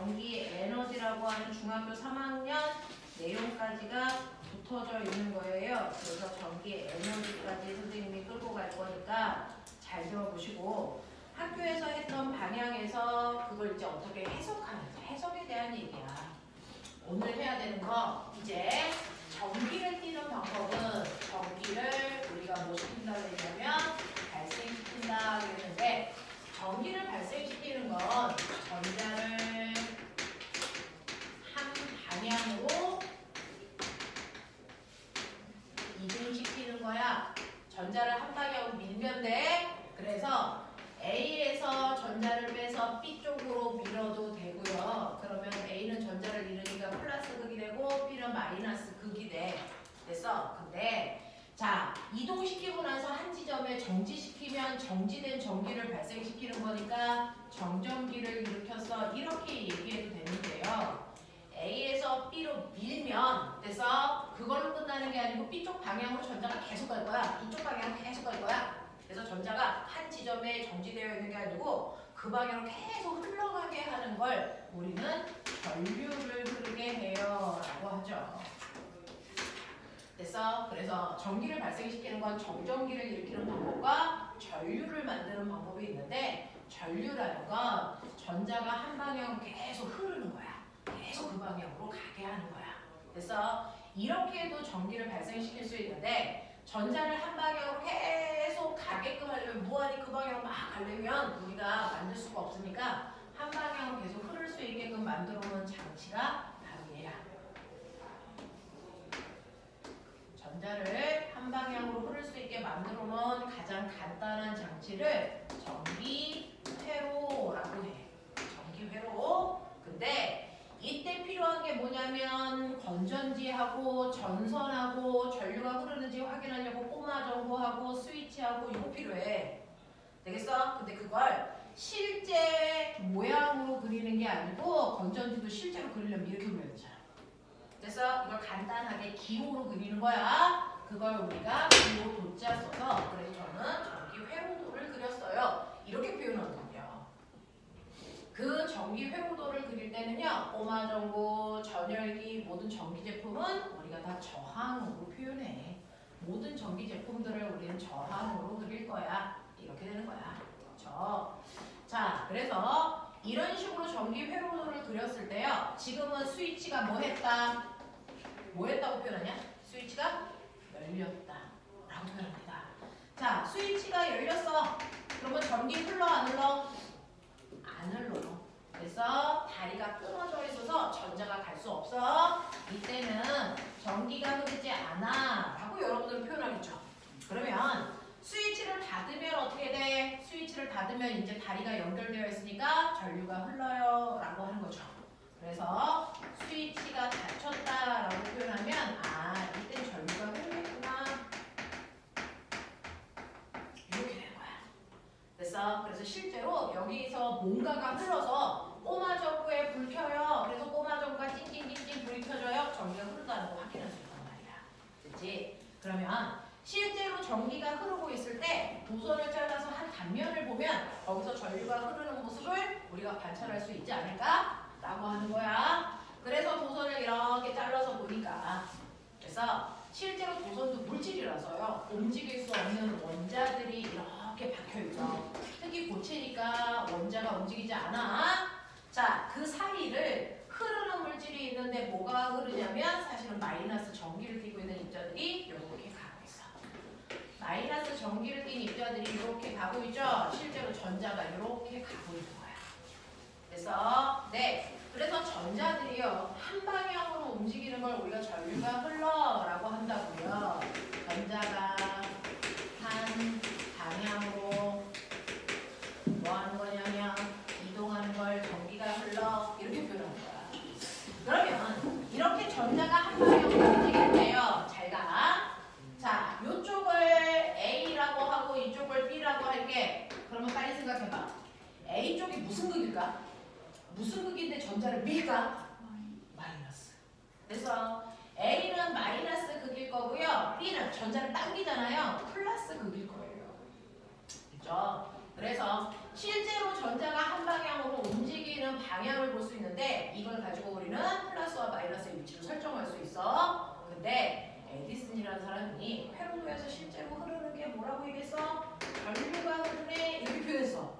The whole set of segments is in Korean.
전기 에너지라고 하는 중학교 3학년 내용까지가 붙어져 있는 거예요. 그래서 전기 에너지까지 선생님이 끌고 갈 거니까 잘 들어보시고 학교에서 했던 방향에서 그걸 이제 어떻게 해석하는지 해석에 대한 얘기야. 오늘 해야 되는 거 이제 전기를 띠는 방법은 전기를 우리가 뭐 시킨다고 했냐면 발생시킨다 그랬는데 전기를 발생시키는 건 전자를 한 방향으로 이동시키는 거야. 전자를 한 방향으로 밀면 돼. 그래서 A에서 전자를 빼서 B 쪽으로 밀어도 되고요. 그러면 A는 전자를 잃으니까 플러스 극이 되고 B는 마이너스 극이 돼. 됐어? 근데 자, 이동시키고 나서 한 지점에 정지시키면 정지된 전기를 발생시키는 거니까 정전기를 일으켜서 이렇게 얘기해도 되는데요. A에서 B로 밀면 돼서 그걸로 끝나는 게 아니고 B쪽 방향으로 전자가 계속 갈 거야. 이쪽 방향으로 계속 갈 거야. 그래서 전자가 한 지점에 정지되어 있는 게 아니고 그 방향으로 계속 흘러가게 하는 걸 우리는 전류를 흐르게 해요 라고 하죠. 됐어? 그래서 전기를 발생시키는 건 정전기를 일으키는 방법과 전류를 만드는 방법이 있는데 전류라는 건 전자가 한 방향으로 계속 흐르는 거야. 계속 그 방향으로 가게 하는 거야. 그래서 이렇게도 전기를 발생시킬 수 있는데 전자를 한 방향으로 계속 가게끔 하려면 무한히 그 방향으로 막 가려면 우리가 만들 수가 없으니까 한 방향으로 계속 흐를 수 있게끔 만들어 놓은 장치가 바로 얘야. 전자를 한 방향으로 흐를 수 있게 만들어 놓은 가장 간단한 장치를 전기회로라고 해. 전기회로. 근데 이때 필요한 게 뭐냐면 건전지하고 전선하고 전류가 흐르는지 확인하려고 꼬마 전구하고 스위치하고 이거 필요해. 되겠어? 근데 그걸 실제 모양으로 그리는 게 아니고 건전지도 실제로 그리려면 이렇게 그려야 되잖아. 그래서 이걸 간단하게 기호로 그리는 거야. 그걸 우리가 기호 도자 써서 그래서 저는 전기 회로도를 그렸어요. 이렇게 표현하거든요. 그 전기 회로도를 그릴 때는요. 꼬마 전구, 전열기 모든 전기 제품은 우리가 다 저항으로 표현해. 모든 전기 제품들을 우리는 저항으로 그릴 거야. 이렇게 되는 거야. 그렇죠? 자, 그래서 이런 식으로 전기 회로도를 그렸을 때요. 지금은 스위치가 뭐 했다? 뭐 했다고 표현하냐? 스위치가 열렸다 라고 표현합니다. 자, 스위치가 열렸어. 그러면 전기 흘러 안 흘러? 안 흘러. 그래서 다리가 끊어져 있어서 전자가 갈 수 없어. 이때는 전기가 흐르지 않아 라고 여러분들은 표현하겠죠. 그러면 스위치를 닫으면 어떻게 돼? 스위치를 닫으면 이제 다리가 연결되어 있으니까 전류가 흘러요 라고 하는 거죠. 그래서 스위치가 닫혔다라고 표현하면 아, 이때 전류가 흐르겠구나. 이렇게 되는 거야. 그래서 실제로 여기서 뭔가가 흘러서 꼬마 전구에 불 켜요. 그래서 꼬마 전구가 찡찡찡찡 불이 켜져요. 전기가 흐른다는 거 확인할 수 있단 말이야. 됐지? 그러면 실제로 전기가 흐르고 있을 때 도선을 잘라서 한 단면을 보면 거기서 전류가 흐르는 모습을 우리가 관찰할 수 있지 않을까? 라고 하는 거야. 그래서 도선을 이렇게 잘라서 보니까 그래서 실제로 도선도 물질이라서요. 움직일 수 없는 원자들이 이렇게 박혀있죠. 특히 고체니까 원자가 움직이지 않아. 자, 그 사이를 흐르는 물질이 있는데 뭐가 흐르냐면 사실은 마이너스 전기를 띠고 있는 입자들이 이렇게 가고 있어. 마이너스 전기를 띤 입자들이 이렇게 가고 있죠. 실제로 전자가 이렇게 가고 있는 거야. 그래서 네, 그래서 전자들이요 한 방향으로 움직이는 걸 우리가 전류가 흘러라고 한다고요. 전자가 한 방향으로 뭐 하는 거냐면 이동하는 걸 전기가 흘러 이렇게 표현하는 거야. 그러면 이렇게 전자가 한 방향으로 움직이는데요. 잘 가. 자, 이쪽을 A라고 하고 이쪽을 B라고 할게. 그러면 빨리 생각해봐. A 쪽이 무슨 극일까? 무슨 극인데 전자를 밀까? 마이너스. 그래서 A는 마이너스 극일 거고요. B는 전자를 당기잖아요. 플러스 극일 거예요. 그렇죠? 그래서 실제로 전자가 한 방향으로 움직이는 방향을 볼 수 있는데 이걸 가지고 우리는 플러스와 마이너스의 위치를 설정할 수 있어. 근데 에디슨이라는 사람이 회로도에서 실제로 흐르는 게 뭐라고 얘기했어? 전류가 흐르네 이렇게 표현했어.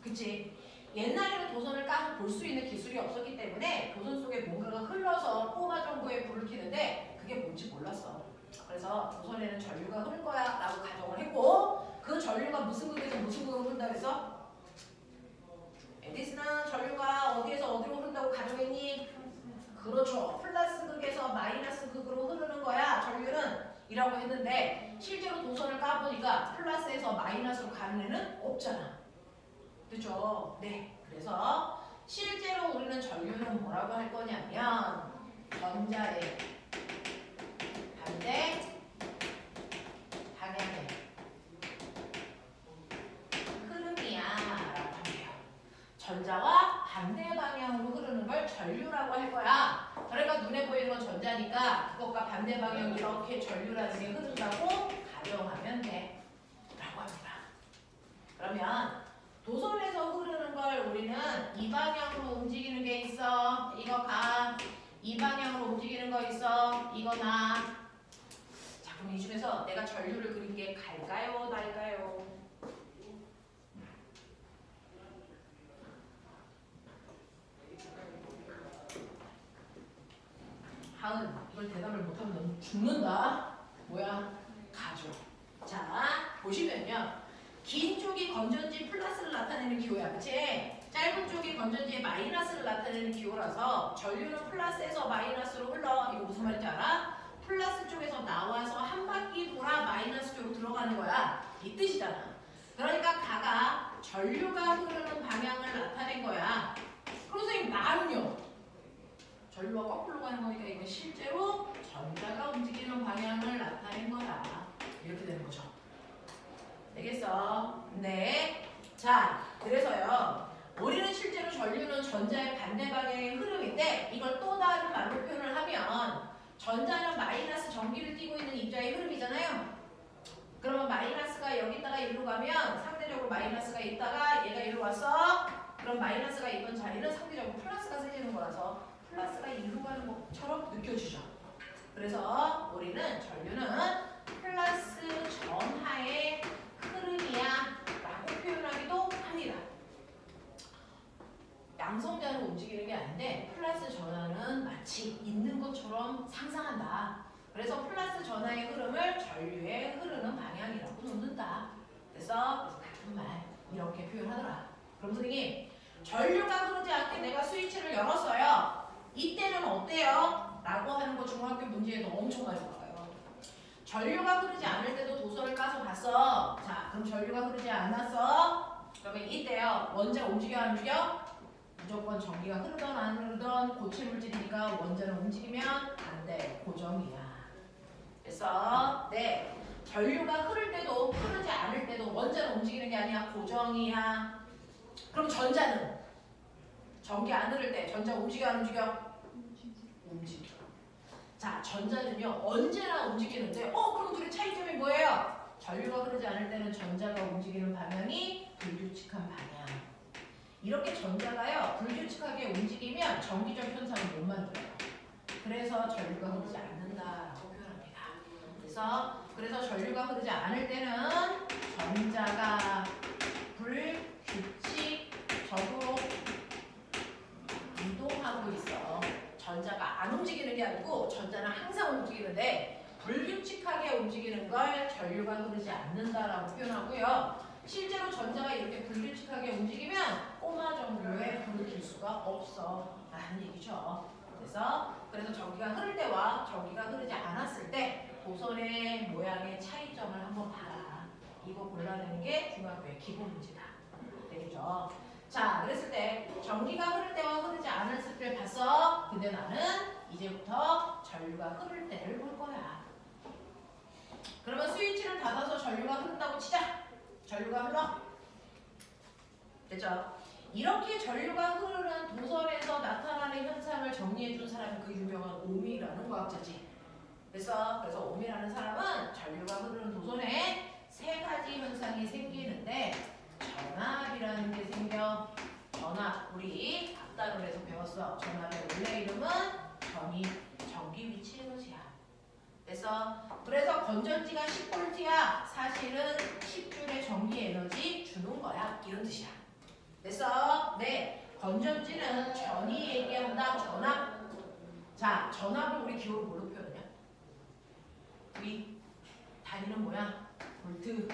그치? 옛날에는 도선을 까서 볼 수 있는 기술이 없었기 때문에 도선 속에 뭔가가 흘러서 꼬마 전구에 불을 켜는데 그게 뭔지 몰랐어. 그래서 도선에는 전류가 흐를 거야 라고 가정을 했고 그 전류가 무슨 극에서 무슨 극으로 흐른다 그랬어? 에디슨은 전류가 어디에서 어디로 흐른다고 가정했니? 그렇죠. 플러스 극에서 마이너스 극으로 흐르는 거야 전류는 이라고 했는데 실제로 도선을 까보니까 플러스에서 마이너스로 가는 애는 없잖아. 그렇죠? 네. 그래서 실제로 우리는 전류는 뭐라고 할 거냐면 전자의 반대 방향의 흐름이야 라고 합니다. 전자와 반대 방향으로 흐르는 걸 전류라고 할 거야. 그러니까 눈에 보이는 건 전자니까 그것과 반대 방향 이렇게 전류라는 게 흐른다고 가정하면 돼 라고 합니다. 그러면 도선에서 흐르는 걸 우리는 이 방향으로 움직이는 게 있어. 이거 가. 이 방향으로 움직이는 거 있어. 이거 나. 자, 그럼 이 중에서 내가 전류를 그린 게 갈까요? 날까요? 하은, 이걸 대답을 못하면 넌 죽는다. 뭐야? 가죠. 자, 보시면요. 긴 쪽이 건전지 플러스를 나타내는 기호야. 그치? 짧은 쪽이 건전지의 마이너스를 나타내는 기호라서 전류는 플러스에서 마이너스로 흘러. 이거 무슨 말인지 알아? 플러스 쪽에서 나와서 한 바퀴 돌아 마이너스 쪽으로 들어가는 거야. 이 뜻이잖아. 그러니까 가가 전류가 흐르는 방향을 나타낸 거야. 그럼 선생님 나는요? 전류가 거꾸로 가는 거니까 이거 실제로 전자가 움직이는 방향을 나타낸 거야. 이렇게 되는 거죠. 되겠어? 네. 자, 그래서요. 우리는 실제로 전류는 전자의 반대 방향의 흐름인데 이걸 또 다른 말로 표현을 하면 전자는 마이너스 전기를 띠고 있는 입자의 흐름이잖아요. 그러면 마이너스가 여기다가 일로 가면 상대적으로 마이너스가 있다가 얘가 일로 왔어. 그럼 마이너스가 있던 자리는 상대적으로 플러스가 생기는 거라서 플러스가 일로 가는 것처럼 느껴지죠. 그래서 우리는 전류는 플러스 전하의 흐름이야 라고 표현하기도 합니다. 양성자로 움직이는 게 아닌데 플러스 전하는 마치 있는 것처럼 상상한다. 그래서 플러스 전하의 흐름을 전류의 흐르는 방향이라고 놓는다. 그래서 같은 말 이렇게 표현하더라. 그럼 선생님 전류가 흐르지 않게 내가 스위치를 열었어요. 이때는 어때요? 라고 하는 거 중학교 문제에도 엄청 많이 나와요. 전류가 흐르지 않을 때도 도선을 까서 봤어. 자, 그럼 전류가 흐르지 않았어? 그러면 이때요. 원자 움직여 안 움직여? 무조건 전기가 흐르던 안 흐르던 고체 물질이니까 원자는 움직이면 안 돼. 고정이야. 그래서 네. 전류가 흐를 때도 흐르지 않을 때도 원자는 움직이는 게 아니야. 고정이야. 그럼 전자는? 전기 안 흐를 때 전자 움직여 안 움직여? 움직여. 자, 전자는요 언제나 움직이는데 그럼 둘의 차이점이 뭐예요? 전류가 흐르지 않을 때는 전자가 움직이는 방향이 불규칙한 방향. 이렇게 전자가요 불규칙하게 움직이면 전기적 현상을 못 만들어요. 그래서 전류가 흐르지 않는다라고 표현합니다. 그래서 전류가 흐르지 않을 때는 전자가 불규칙적으로 이동하고 있어. 전자가 안 움직이는 게 아니고 전자는 항상 움직이는데 불규칙하게 움직이는 걸 전류가 흐르지 않는다라고 표현하고요. 실제로 전자가 이렇게 불규칙하게 움직이면 꼬마 전류에 불을 켤 수가 없어 라는 얘기죠. 그래서 전기가 흐를 때와 전기가 흐르지 않았을 때 도선의 모양의 차이점을 한번 봐라. 이거 골라내는 게 중학교의 기본 문제다. 되겠죠? 자, 그랬을 때 전기가 흐를 때와 흐르지 않았을 때를 봤어. 근데 나는 이제부터 전류가 흐를 때를 볼 거야. 그러면 스위치를 닫아서 전류가 흐른다고 치자. 전류가 흘러. 됐죠? 이렇게 전류가 흐르는 도선에서 나타나는 현상을 정리해준 사람이 그 유명한 오미라는 과학자지. 그래서 오미라는 사람은 전류가 흐르는 도선에 세 가지 현상이 생기는데 전압이라는 게 생겨. 전압, 우리 앞단원에서 배웠어. 전압의 원래 이름은 전기 위치 에너지야. 그래서 건전지가 10V야. 사실은 10J의 전기 에너지 주는 거야. 이런 뜻이야. 됐어? 네. 건전지는 전이 얘기한다. 전압. 자, 전압을 우리 기호로 뭘로 표현하냐? 우리 단위는 뭐야? 볼트.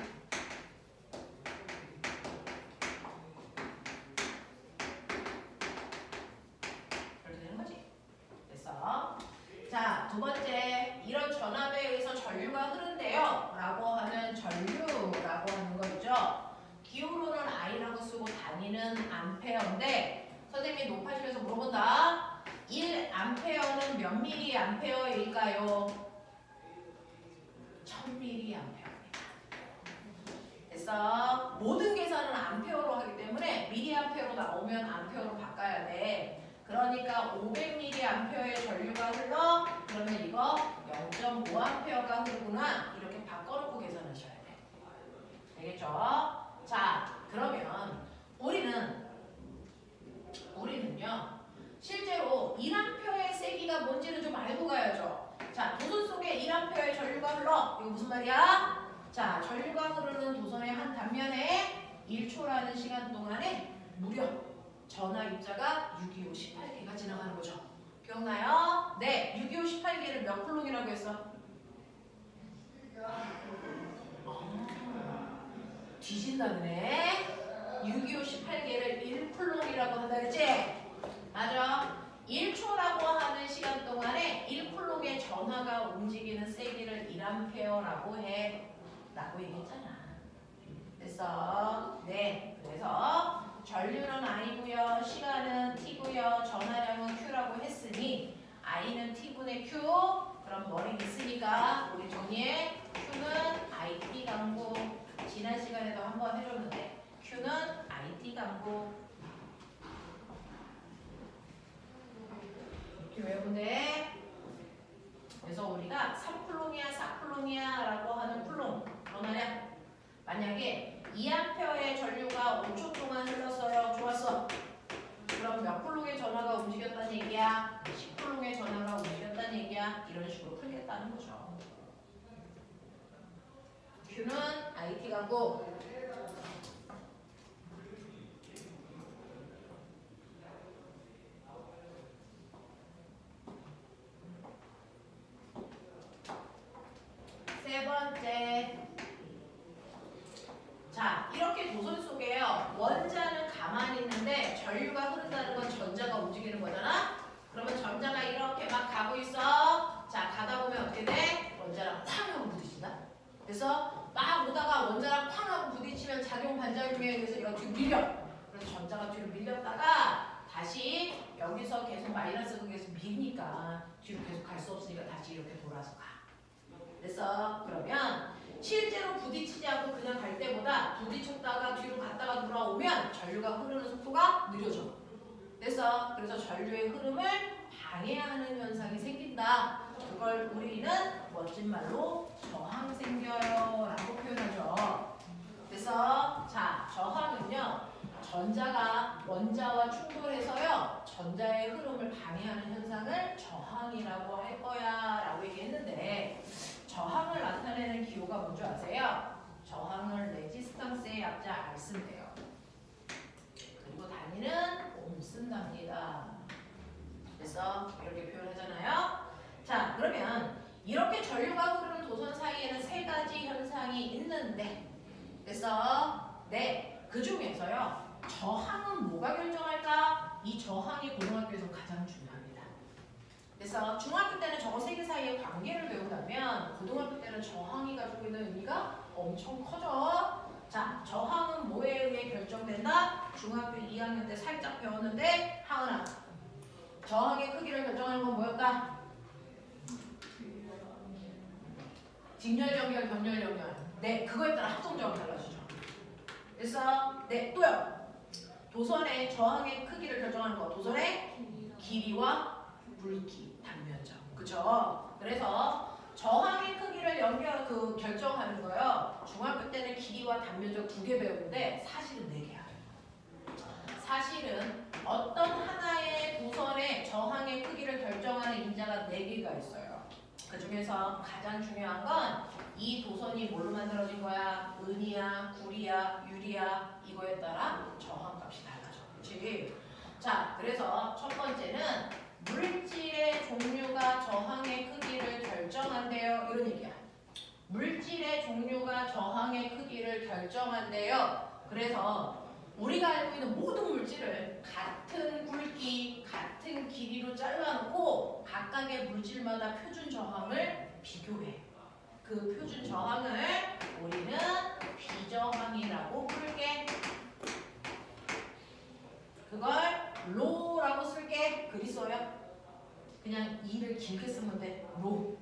그렇게 되는 거지. 됐어? 자, 두 번째. 이런 전압에 의해서 전류가 흐른대요. 라고 하는 전류라고 하는 거 있죠? 기호로는 I라고 쓰고 단위는 암페어인데 선생님이 높아지면서 물어본다. 1암페어는 몇 mAh일까요? 1000mAh입니다. 됐어? 모든 계산은 암페어로 하기 때문에 mAh로 나오면 암페어로 바꿔야 돼. 그러니까 500mAh의 전류가 흘러. 그러면 이거 0.5A가 흐르구나. 이렇게 바꿔놓고 계산하셔야 돼. 알겠죠? 자, 그러면 우리는요. 실제로 1A의 세기가 뭔지는 좀 알고 가야죠. 자, 도선 속에 1A의 전류가 흘러. 이거 무슨 말이야? 자, 전류가 흐르는 도선의 한 단면에 1초라는 시간 동안에 무려 전하 입자가 625, 18개가 지나가는 거죠. 기억나요? 네, 625, 18개를 몇 쿨롱이라고 했어? 뒤진다네. 625, 18개를 1쿨롱이라고 한다 그랬지? 맞아. 1초라고 하는 시간 동안에 1쿨롱의 전하가 움직이는 세기를 1A라고 해. 라고 얘기했잖아. 됐어? 네. 그래서 전류는 I고요. 시간은 T고요. 전하량은 Q라고 했으니 I는 T분의 Q. 그럼 머리 있으니까 우리 종이에 Q는 IT 강구. 지난 시간에도 한번 해줬는데 Q는 IT 강구. 이렇게 외우면 돼. 그래서 우리가 3쿨롱이야 4쿨롱이야 라고 하는 쿨롱 전하량. 만약에 2A의 전류가 5초 동안 흘렀어요. 좋았어. 그럼 몇 쿨롱의 전하가 움직였다는 얘기야? 10쿨롱의 전하가 움직였다는 얘기야? 이런 식으로 풀겠다는 거죠. Q는 IT 가고 세 번째. 자, 이렇게 도선 속에요. 원자는 가만히 있는데 전류가 흐른다는 건 전자가 움직이는 거잖아? 그러면 전자가 이렇게 막 가고 있어. 자, 가다 보면 어떻게 돼? 원자랑 쾅 하고 부딪힌다. 그래서 막 오다가 원자랑 쾅 하고 부딪히면 작용 반작용에 의해서 얘가 뒤로 밀려. 그래서 전자가 뒤로 밀렸다가 다시 여기서 계속 마이너스 극에서 미니까 뒤로 계속 갈 수 없으니까 다시 이렇게 돌아서 가. 그래서 그러면 실제로 부딪히지 않고 그냥 갈 때보다 부딪혔다가 뒤로 갔다가 돌아오면 전류가 흐르는 속도가 느려져. 그래서 전류의 흐름을 방해하는 현상이 생긴다. 그걸 우리는 멋진 말로 저항 생겨요 라고 표현하죠. 그래서 자, 저항은요. 전자가 원자와 충돌해서요. 전자의 흐름을 방해하는 현상을 저항이라고 할 거야 라고 얘기했는데 저항을 나타내는 기호가 뭔지 아세요? 저항을 레지스탕스의 약자 R 쓰면 돼요. 그리고 단위는 옴 쓴답니다. 그래서 이렇게 표현하잖아요. 자, 그러면 이렇게 전류가 흐르는 도선 사이에는 세 가지 현상이 있는데 그래서 네, 그 중에서요. 저항은 뭐가 결정할까? 이 저항이 고등학교에서 가장 중요합니다. 그래서 중학교 때는 저거 세 개 사이의 관계를 배운다면 고등학교 때는 저항이 가지고 있는 의미가 엄청 커져. 자, 저항은 뭐에 의해 결정된다? 중학교 2학년 때 살짝 배웠는데 하은아, 저항의 크기를 결정하는 건 뭐였다? 직렬정렬, 병렬정렬. 네, 그거에 따라 합성저항 달라지죠. 그래서 네, 또요. 도선의 저항의 크기를 결정하는 거. 도선의 길이와 굵기, 단면적. 그쵸? 그래서 저항의 크기를 결정하는 거요. 중학교 때는 길이와 단면적 2개 배우는데 사실은 4개야. 사실은 어떤 하나의 원자가 4개가 있어요. 그 중에서 가장 중요한 건 이 도선이 뭘로 만들어진 거야? 은이야, 구리야, 유리야, 이거에 따라 저항값이 달라져. 그렇지? 자, 그래서 첫 번째는 물질의 종류가 저항의 크기를 결정한대요. 이런 얘기야. 물질의 종류가 저항의 크기를 결정한대요. 그래서 우리가 알고 있는 모든 물질을 같은 굵기, 같은 길이로 잘라놓고 각각의 물질마다 표준 저항을 비교해. 그 표준 저항을 우리는 비저항이라고 부를게. 그걸 로라고 쓸게. 글 있어요? 그냥 이를 길게 쓰면 돼. 로.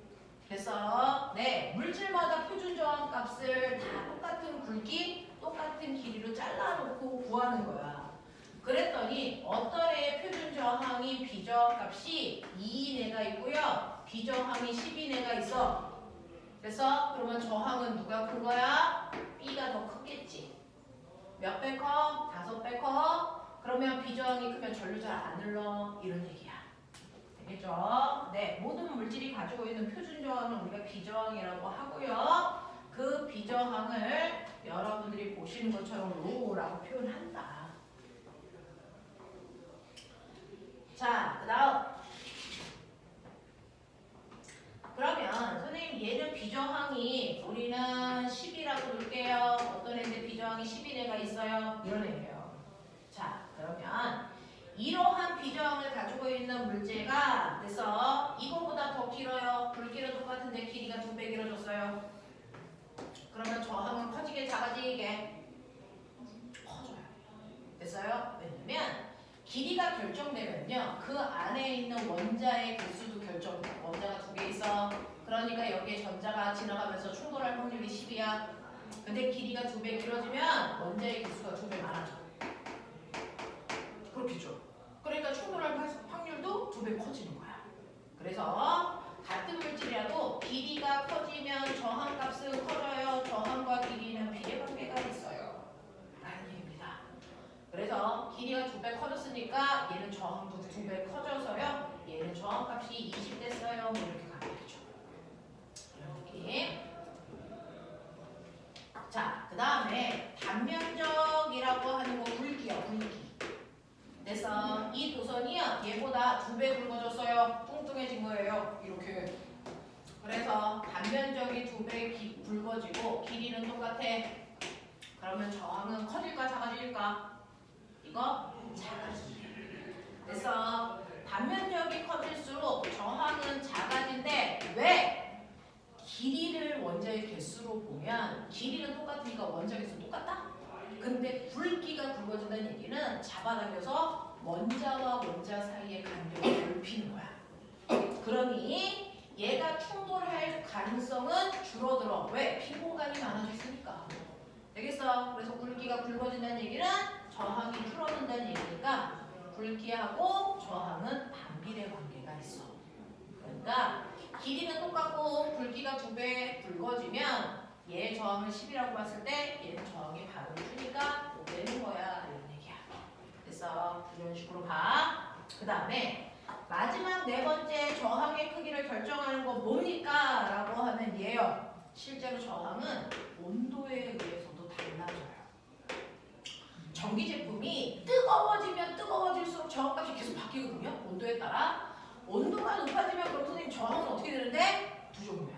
그래서 네, 물질마다 표준 저항 값을 다 똑같은 굵기, 똑같은 길이로 잘라놓고 구하는 거야. 그랬더니 어떤 애의 표준 저항이 비저항 값이 2인애가 있고요. 비저항이 10인애가 있어. 그래서 그러면 저항은 누가 큰 거야? B가 더 크겠지. 몇 배 커? 5배 커? 그러면 비저항이 크면 전류 잘 안 흘러. 이런 얘기야. 되겠죠? 네, 모든 물질이 가지고 있는 표준 저항은 우리가 비저항이라고 하고요. 그 비저항을 여러분들이 보시는 것처럼 로라고 표현한다. 자, 그 다음. 그러면 선생님 얘는 비저항이 우리는 10이라고 놓을게요. 어떤 애인데 비저항이 10인애가 있어요. 이런 애예요. 자, 그러면 이러한 비저항을 가지고 있는 물체가 그래서 이거보다 더 길어요. 굵기는 똑같은데 길이가 2배 길어졌어요. 그러면 저항은 커지게 작아지게? 커져요. 됐어요? 왜냐면 길이가 결정되면요. 그 안에 있는 원자의 개수도 결정돼. 원자가 2개 있어. 그러니까 여기에 전자가 지나가면서 충돌할 확률이 10이야. 근데 길이가 2배 길어지면 원자의 개수가 2배 많아져. 그렇겠죠. 그러니까 충돌할 확률도 2배 커지는 거야. 그래서 같은 물질이라도 길이가 커지면 저항값은 커져요. 저항과 길이는 비례관계가 있어요. 라는 얘기입니다. 그래서 길이가 2배 커졌으니까 얘는 저항도 2배 커져서요. 얘는 저항값이 20 됐어요. 뭐 이렇게 가면 되죠. 이런 느낌. 자, 그 다음에 단면적이라고 하는 거 굵기야, 굵기. 그래서 이 도선이요. 얘보다 2배 굵어졌어요. 뚱뚱해진 거예요. 이렇게. 그래서 단면적이 2배 굵어지고 길이는 똑같아. 그러면 저항은 커질까 작아질까? 이거 작아지네. 그래서 단면적이 커질수록 저항은 작아진대. 왜? 길이를 원자의 개수로 보면 길이는 똑같으니까 원자 개수 똑같다? 근데 굵기가 굵어진다는 얘기는 잡아당겨서 원자와 원자 사이의 간격을 넓히는 거야. 그러니 얘가 충돌할 가능성은 줄어들어. 왜? 빈 공간이 많아졌으니까. 되겠어? 그래서 굵기가 굵어진다는 얘기는 저항이 줄어든다는 얘기니까 굵기하고 저항은 반비례 관계가 있어. 그러니까 길이는 똑같고 굵기가 2배 굵어지면 얘 저항을 10이라고 봤을 때 얘는 저항이 반을 주니까 5배는 거야. 이런 얘기야. 그래서 이런 식으로 봐. 그 다음에 마지막 4번째 저항의 크기를 결정하는 거 뭡니까? 라고 하면 얘요. 실제로 저항은 온도에 의해서도 달라져요. 전기 제품이 뜨거워지면 뜨거워질수록 저항값이 계속 바뀌거든요. 온도에 따라. 온도가 높아지면 그럼 선생님 저항은 어떻게 되는데? 두 종류야.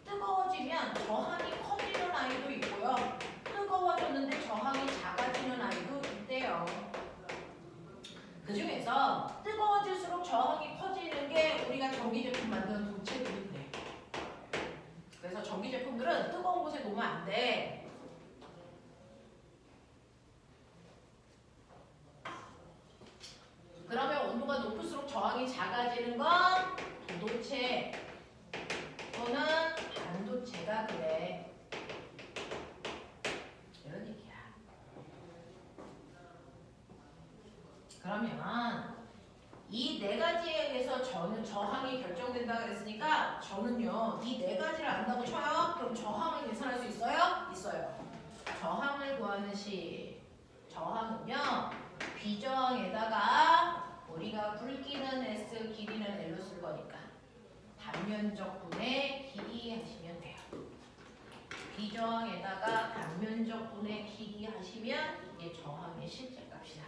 뜨거워지면 저항이 커지는 아이도 있고요. 뜨거워졌는데 저항이 작아지는 아이도 있대요. 그 중에서 뜨거워질수록 저항이 커지는 게 우리가 전기 제품 만드는 도체들인데. 그래서 전기 제품들은 뜨거운 곳에 놓으면 안 돼. 그러면 온도가 높을수록 저항이 작아지는 건 도체 또는 반도체가 그래. 이런 얘기야. 그러면 이 4가지에 의해서 저항이 결정된다 그랬으니까 저는요 이 4가지를 안다고 쳐요. 그럼 저항을 계산할 수 있어요? 있어요. 저항을 구하는 시 저항은요 비저항에다가 우리가 굵기는 S, 길이는 L로 쓸 거니까 단면적분의 길이 하시면 돼요. 비저항에다가 단면적분의 길이 하시면 이게 저항의 실제 값이다.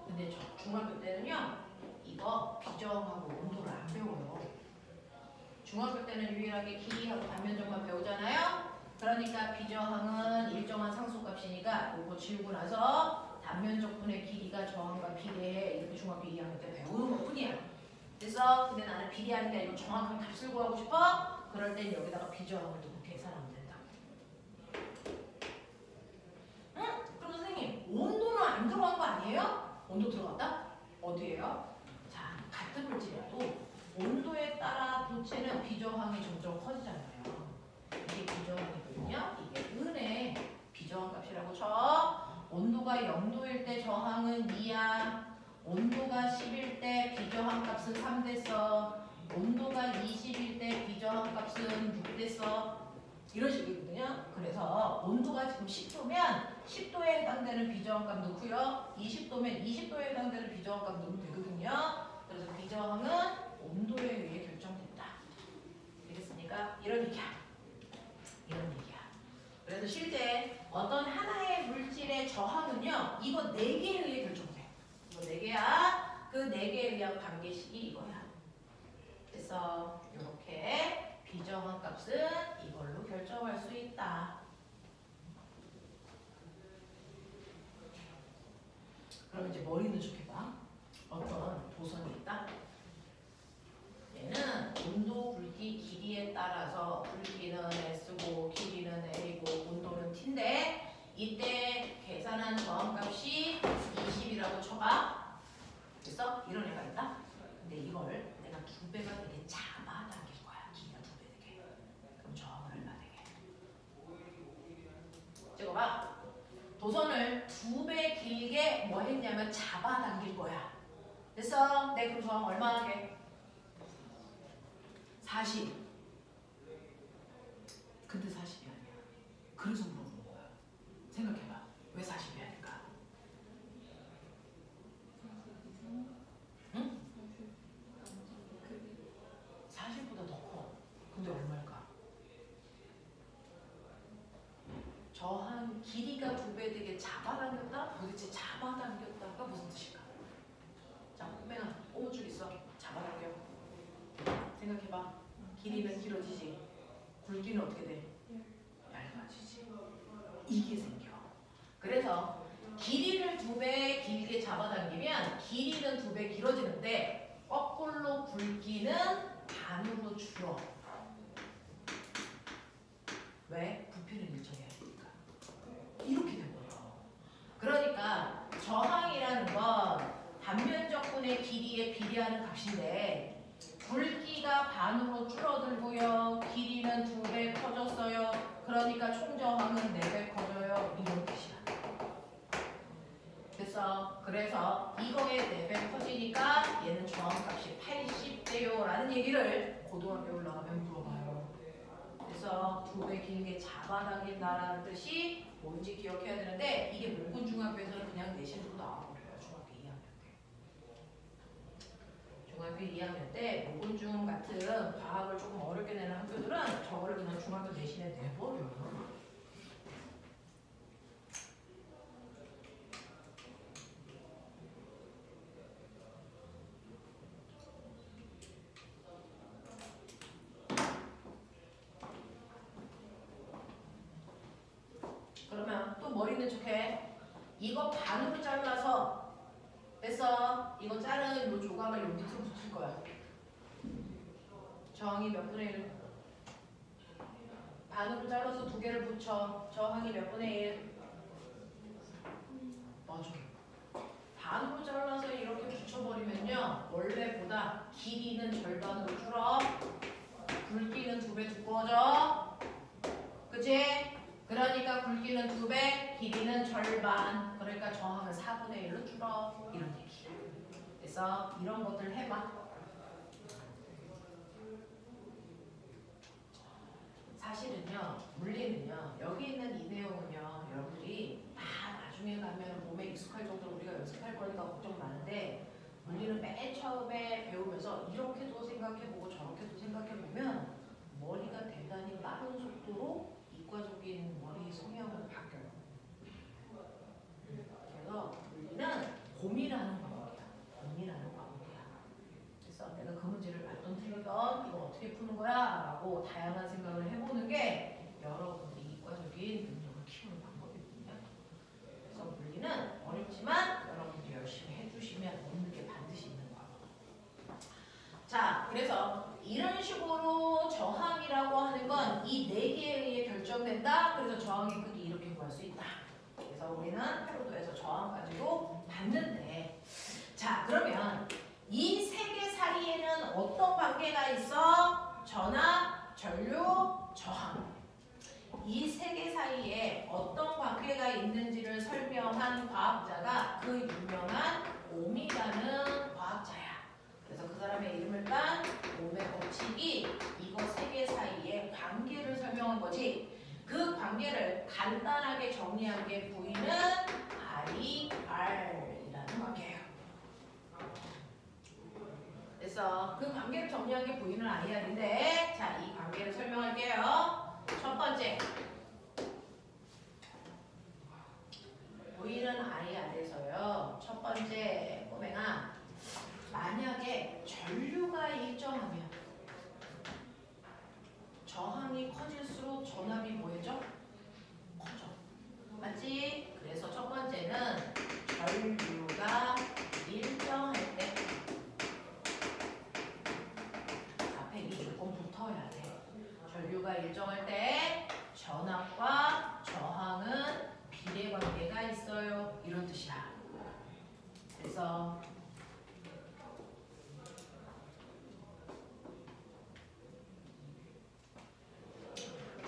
근데 중학교 때는요, 이거 비저항하고 온도를 안 배워요. 중학교 때는 유일하게 길이하고 단면적만 배우잖아요. 그러니까 비저항은 일정한 상수값이니까 이거 지우고 나서 단면적분의 길이가 저항과 비례해 이렇게 중학교 2학년 때 배우는 것뿐이야. 그래서 근데 나는 비례하니까 이거 정확한 값을 구하고 싶어? 그럴 땐 여기다가 비저항을 두고 계산하면 된다. 응? 그럼 선생님 온도는 안 들어간 거 아니에요? 온도 들어갔다? 어디에요? 자, 같은 물질이라도 온도에 따라 도체는 비저항이 점점 커지잖아요. 이게 비저항이거든요. 이게 은의 비저항 값이라고 쳐. 온도가 0도일 때 저항은 2야. 온도가 10일 때 비저항 값은 3 됐어. 온도가 20일 때 비저항 값은 6 됐어. 이런 식이거든요. 그래서 온도가 지금 10도면 10도에 해당되는 비저항 값 넣고요. 20도면 20도에 해당되는 비저항 값 넣으면 되거든요. 그래서 비저항은 온도에 의해 결정된다. 되겠습니까? 이런 얘기야. 이런 얘기야. 그래서 실제 어떤 하나의 물질의 저항은요, 이거 4개에 의해 결정돼. 이거 4개야. 그 4개에 의한 관계식이 이거야. 그래서 이렇게 비저항 값은 이걸로 결정할 수 있다. 그럼 이제 머리는 좋겠다. 어떤 도선이 있다. 얘는 온도, 굵기, 길이에 따라서 굵기는 S고 길이는 A고 온도는 T인데 이때 계산한 저항값이 20이라고 쳐봐. 됐어? 이런 애가 있다. 근데 이걸 내가 2배가 되게 잡아당길 거야. 길이가 2배 되게. 그럼 저항은 얼마 되게? 찍어봐. 도선을 2배 길게 뭐 했냐면 잡아당길 거야. 됐어? 네, 그럼 저항 얼마 하게? 40. 근데 40이 아니야. 그래서 물어보는 거야. 생각해봐. 왜 40이 아닐까? 응? 40보다 더 커. 근데 얼마일까? 저항 길이가 2배 되게 잡아당겼다? 도대체 잡아당겼다가 무슨 뜻일까? 자, 꼬맹아, 꼬무줄 있어. 잡아당겨. 생각해봐. 길이는 길어지지. 굵기는 어떻게 돼? 얇아지지. 이게 생겨. 그래서 길이를 2배 길게 잡아당기면 길이는 2배 길어지는데 거꾸로 굵기는 반으로 줄어. 왜? 부피를 일정해야 되니까. 이렇게 돼버려. 그러니까 저항이라는 건 단면적분의 길이에 비례하는 값인데 굵기가 반으로 줄어들고요. 길이는 2배 커졌어요. 그러니까 총저항은 4배 커져요. 이런 뜻이야. 그래서 이거에 4배 커지니까 얘는 저항값이 80대요 라는 얘기를 고등학교 올라가면 물어봐요. 그래서 2배 길게 잡아당긴다라는 뜻이 뭔지 기억해야 되는데 이게 모군중학교에서는 그냥 내신으로 나와버려요. 중학교 2학년 때. 중학교 2학년 때 모군중 같은 과학을 조금 어렵게 내는 학교들은 저거를 그냥 중학교 내신에 내버려요. 그러면 또 머리는 척해. 이거 반으로 잘라서 됐어. 이거 자른 이 조각을 여기 밑으로 붙일 거야. 저항이 몇 분의 1? 반으로 잘라서 2개를 붙여. 저항이 몇 분의 1? 맞아. 반으로 잘라서 이렇게 붙여버리면요. 원래보다 길이는 절반으로 줄어. 굵기는 2배 두꺼워져. 그치? 그러니까 굵기는 2배, 길이는 절반. 그러니까 저항은 4분의 1로 줄어. 이런 얘기야. 그래서 이런 것들 해봐. 사실은요, 물리는요, 여기 있는 이 내용은요, 여러분들이 다 나중에 가면 몸에 익숙할 정도로 우리가 연습할 거니까 걱정 많은데, 물리는 맨 처음에 배우면서 이런 빠른 속도로 이과적인 머리 성향으로 바뀌어요. 그래서 물리는 고민하는 과목이야. 고민하는 과목이야. 그래서 내가 그 문제를 맞던 틀리던 이거 어떻게 푸는 거야? 라고 다양한 생각을 해보는 게 여러분들이 이과적인 능력을 키우는 방법이거든요. 그래서 물리는 어렵지만 여러분들이 열심히 해주시면 얻는 게 반드시 있는 과목. 자, 그래서 이런 식으로 저항이라고 하는 건 이 네 개에 의해 결정된다. 그래서 저항의 크기 이렇게 구할 수 있다. 그래서 우리는 회로도에서 저항까지도 봤는데, 자, 그러면 이 세 개 사이에는 어떤 관계가 있어? 전압, 전류, 저항. 이 세 개 사이에 어떤 관계가 있는지를 설명한 과학자가 그 유명한 옴이라는 과학자야. 그래서 그 사람의 이름을 딴 옴의 법칙이 이거 세 개 사이의 관계를 설명한 거지. 그 관계를 간단하게 정리한 게 V는 IR이라는 관계예요. 그래서 그 관계를 정리한 게 V는 IR인데, 자, 이 관계를 설명할게요. 첫 번째, V는 IR에서요. 첫 번째 꼬맹아, 만약에 전류가 일정하면 저항이 커질수록 전압이 뭐해져? 커져. 맞지? 그래서 첫 번째는 전류가 일정할 때 앞에 이 조건 붙어야 돼. 전류가 일정할 때 전압과 저항은 비례관계가 있어요. 이런 뜻이야. 그래서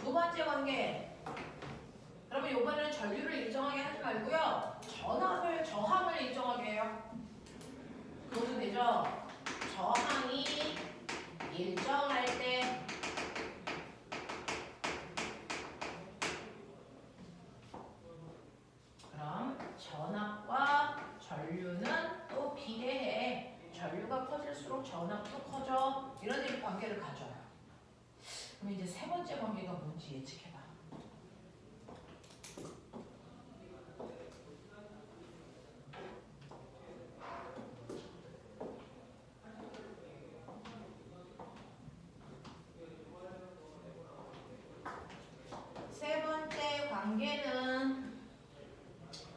두 번째 관계. 그러면 이번에는 전류를 일정하게 하지 말고요. 저항을 일정하게 해요. 그것도 되죠? 저항이 일정할 때 그럼 전압과 전류는 또 비례해. 전류가 커질수록 전압도 커져. 이런 식의 관계를 가져요. 그럼 이제 세 번째 관계가 뭔지 예측해봐.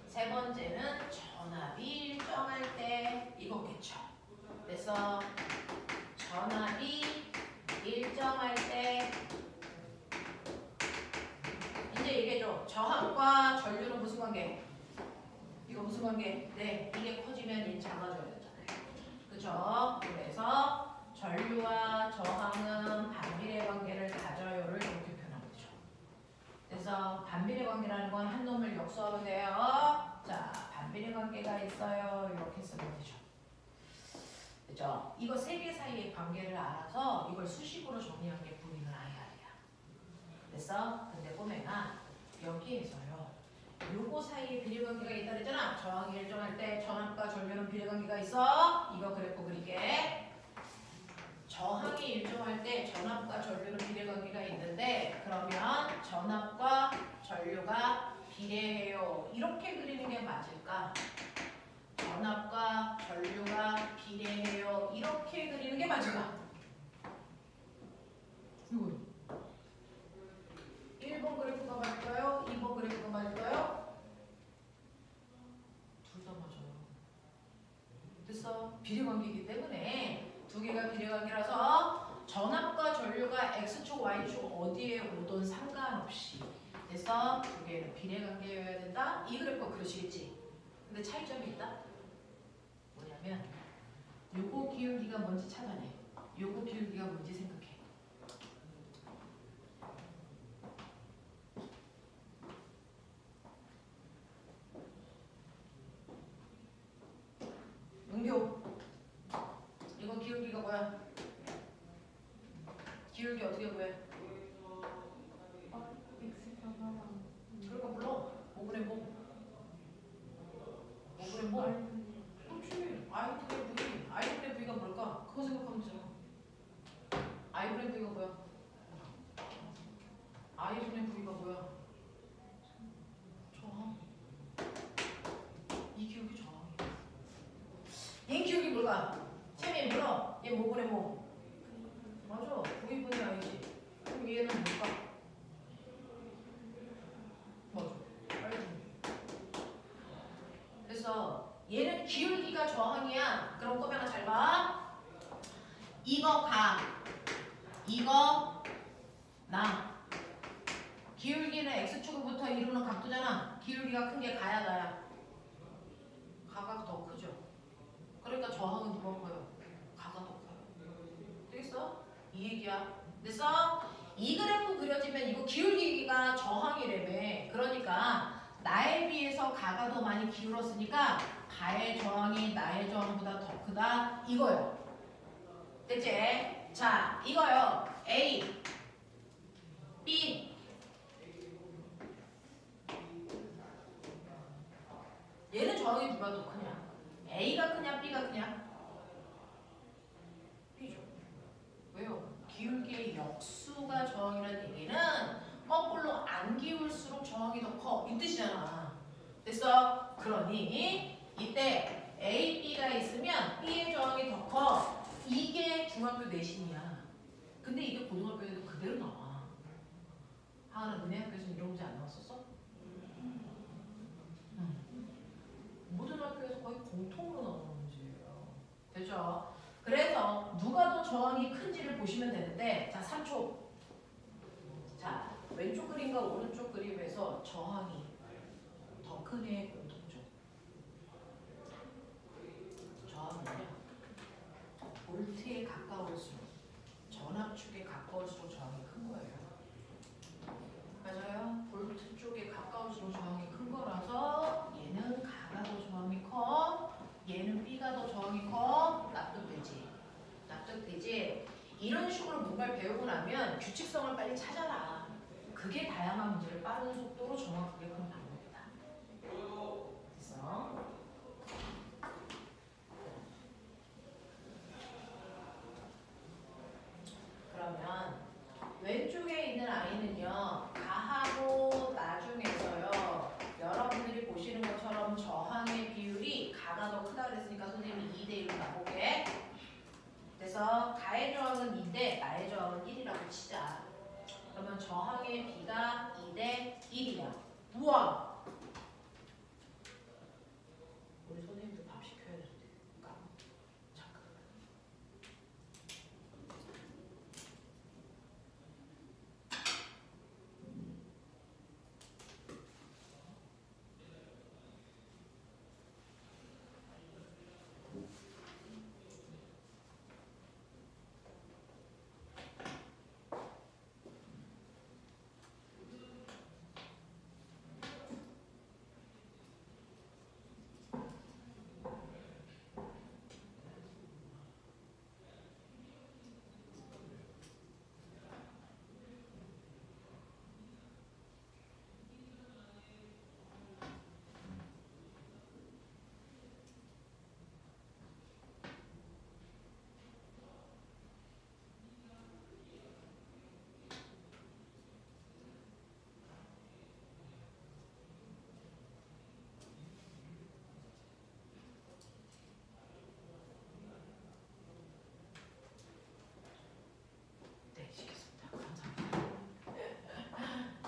세 번째는 전압이 일정할 때 이거겠죠. 그래서 전압이 일정할 때 이제 얘기해줘. 저항과 전류는 무슨 관계? 이거 무슨 관계? 네, 이게 커지면 이 작아져야 되잖아요. 그쵸? 그래서 전류와 저항은 반비례 관계를 가져요를 이렇게 표현하고 있죠. 그래서 반비례 관계라는 건 한 놈을 역수하면 돼요. 자, 반비례 관계가 있어요. 이렇게 쓰면 되죠. 그죠? 이거 세 개 사이의 관계를 알아서 이걸 수식으로 정리한 게 V는 IR이야. 그래서 근데 꼬맹아 여기에서요. 요거 사이에 비례관계가 있다 그랬잖아. 저항이 일정할 때 전압과 전류는 비례관계가 있어. 이거 그래프 그릴게. 저항이 일정할 때 전압과 전류는 비례관계가 있는데 그러면 전압과 전류가 비례해요. 이렇게 그리는 게 맞을까? 전압과 전류가 비례해요. 이렇게 그리는 게 맞을까? 이거 1번 그래프가 맞을까요? 2번 그래프가 맞을까요? 둘 다 맞아요. 됐어. 비례관계이기 때문에 두 개가 비례관계라서 전압과 전류가 X축, Y축 어디에 오든 상관없이 그래서 두 개는 비례관계여야 된다. 이 그래프가 그러시겠지. 근데 차이점이 있다. 뭐냐면 요거 기울기가 뭔지 찾아내. 요거 기울기가 뭔지 생각해. 은교, 이거 기울기가 뭐야? 기울기 어떻게 구해? 그러니까 불러. 5분의 뭐? 5분의 뭐? 그렇지. I분의 V. I분의 V가 뭘까? 그거 생각하면 되잖아. I분의 V가 뭐야? 가. 채민 물어. 얘 뭐분의 뭐? 맞아. V분의 I지. 그럼 얘는 뭘까? 맞아. 빨리. 그래서 얘는 기울기가 저항이야. 그럼 꼬맹아 잘 봐. 이거 가. 이거 나. 기울기는 x축으로부터 이루는 각도잖아. 기울기가 큰 게 가야 나야. 가가 더 크죠. 그러니까 저항은 누가 커요? 가가 더 커요. 되겠어? 이 얘기야. 됐어? 이 그래프 그려지면 이거 기울기가 저항이래매. 그러니까 나에 비해서 가가 더 많이 기울었으니까 가의 저항이 나의 저항보다 더 크다. 이거요. 됐지? 자, 이거요. A, B. 얘는 저항이 누가 더 크냐? A가 크냐, B가 크냐? B죠. 왜요? 기울기의 역수가 저항이라는 얘기는 거꾸로 안 기울수록 저항이 더 커. 이 뜻이잖아. 됐어? 그러니 이때 A, B가 있으면 B의 저항이 더 커. 이게 중학교 내신이야. 근데 이게 고등학교에도 그대로 나와. 하은아, 너네 학교에서 이런 문제 안 나왔었어? 모든 학교에서 거의 공통으로 나오는 문제예요. 됐죠? 그래서 누가 더 저항이 큰지를 보시면 되는데, 자, 3초. 자, 왼쪽 그림과 오른쪽 그림에서 저항이 더 큰 애의 공통점. 저항은요, 볼트에 가까울수록, 전압축에 가까울수록 저항이 큰 거예요. 맞아요? 볼트 쪽에 가까울수록 저항이 큰 거라서 얘는 가가 더 저항이 커, 얘는 B가 더 저항이 커. 납득되지? 납득되지? 이런 식으로 뭔가를 배우고 나면 규칙성을 빨리 찾아라. 그게 다양한 문제를 빠른 속도로 정확하게 푸는 방법이다. 됐어? 그러면 왼쪽에 있는 아이는요, 가하고 나중에서요, 여러분들이 보시는 것처럼 저항의 비율이 가가 더 크다 그랬으니까 선생님이 2대 1로 나볼게. 그래서 가의 저항은 2대 나의 저항은 1이라고 치자. 그러면 저항의 B가 2대 1이야. 우와! 우리 선생님들 밥 시켜야 되는데. 잠깐.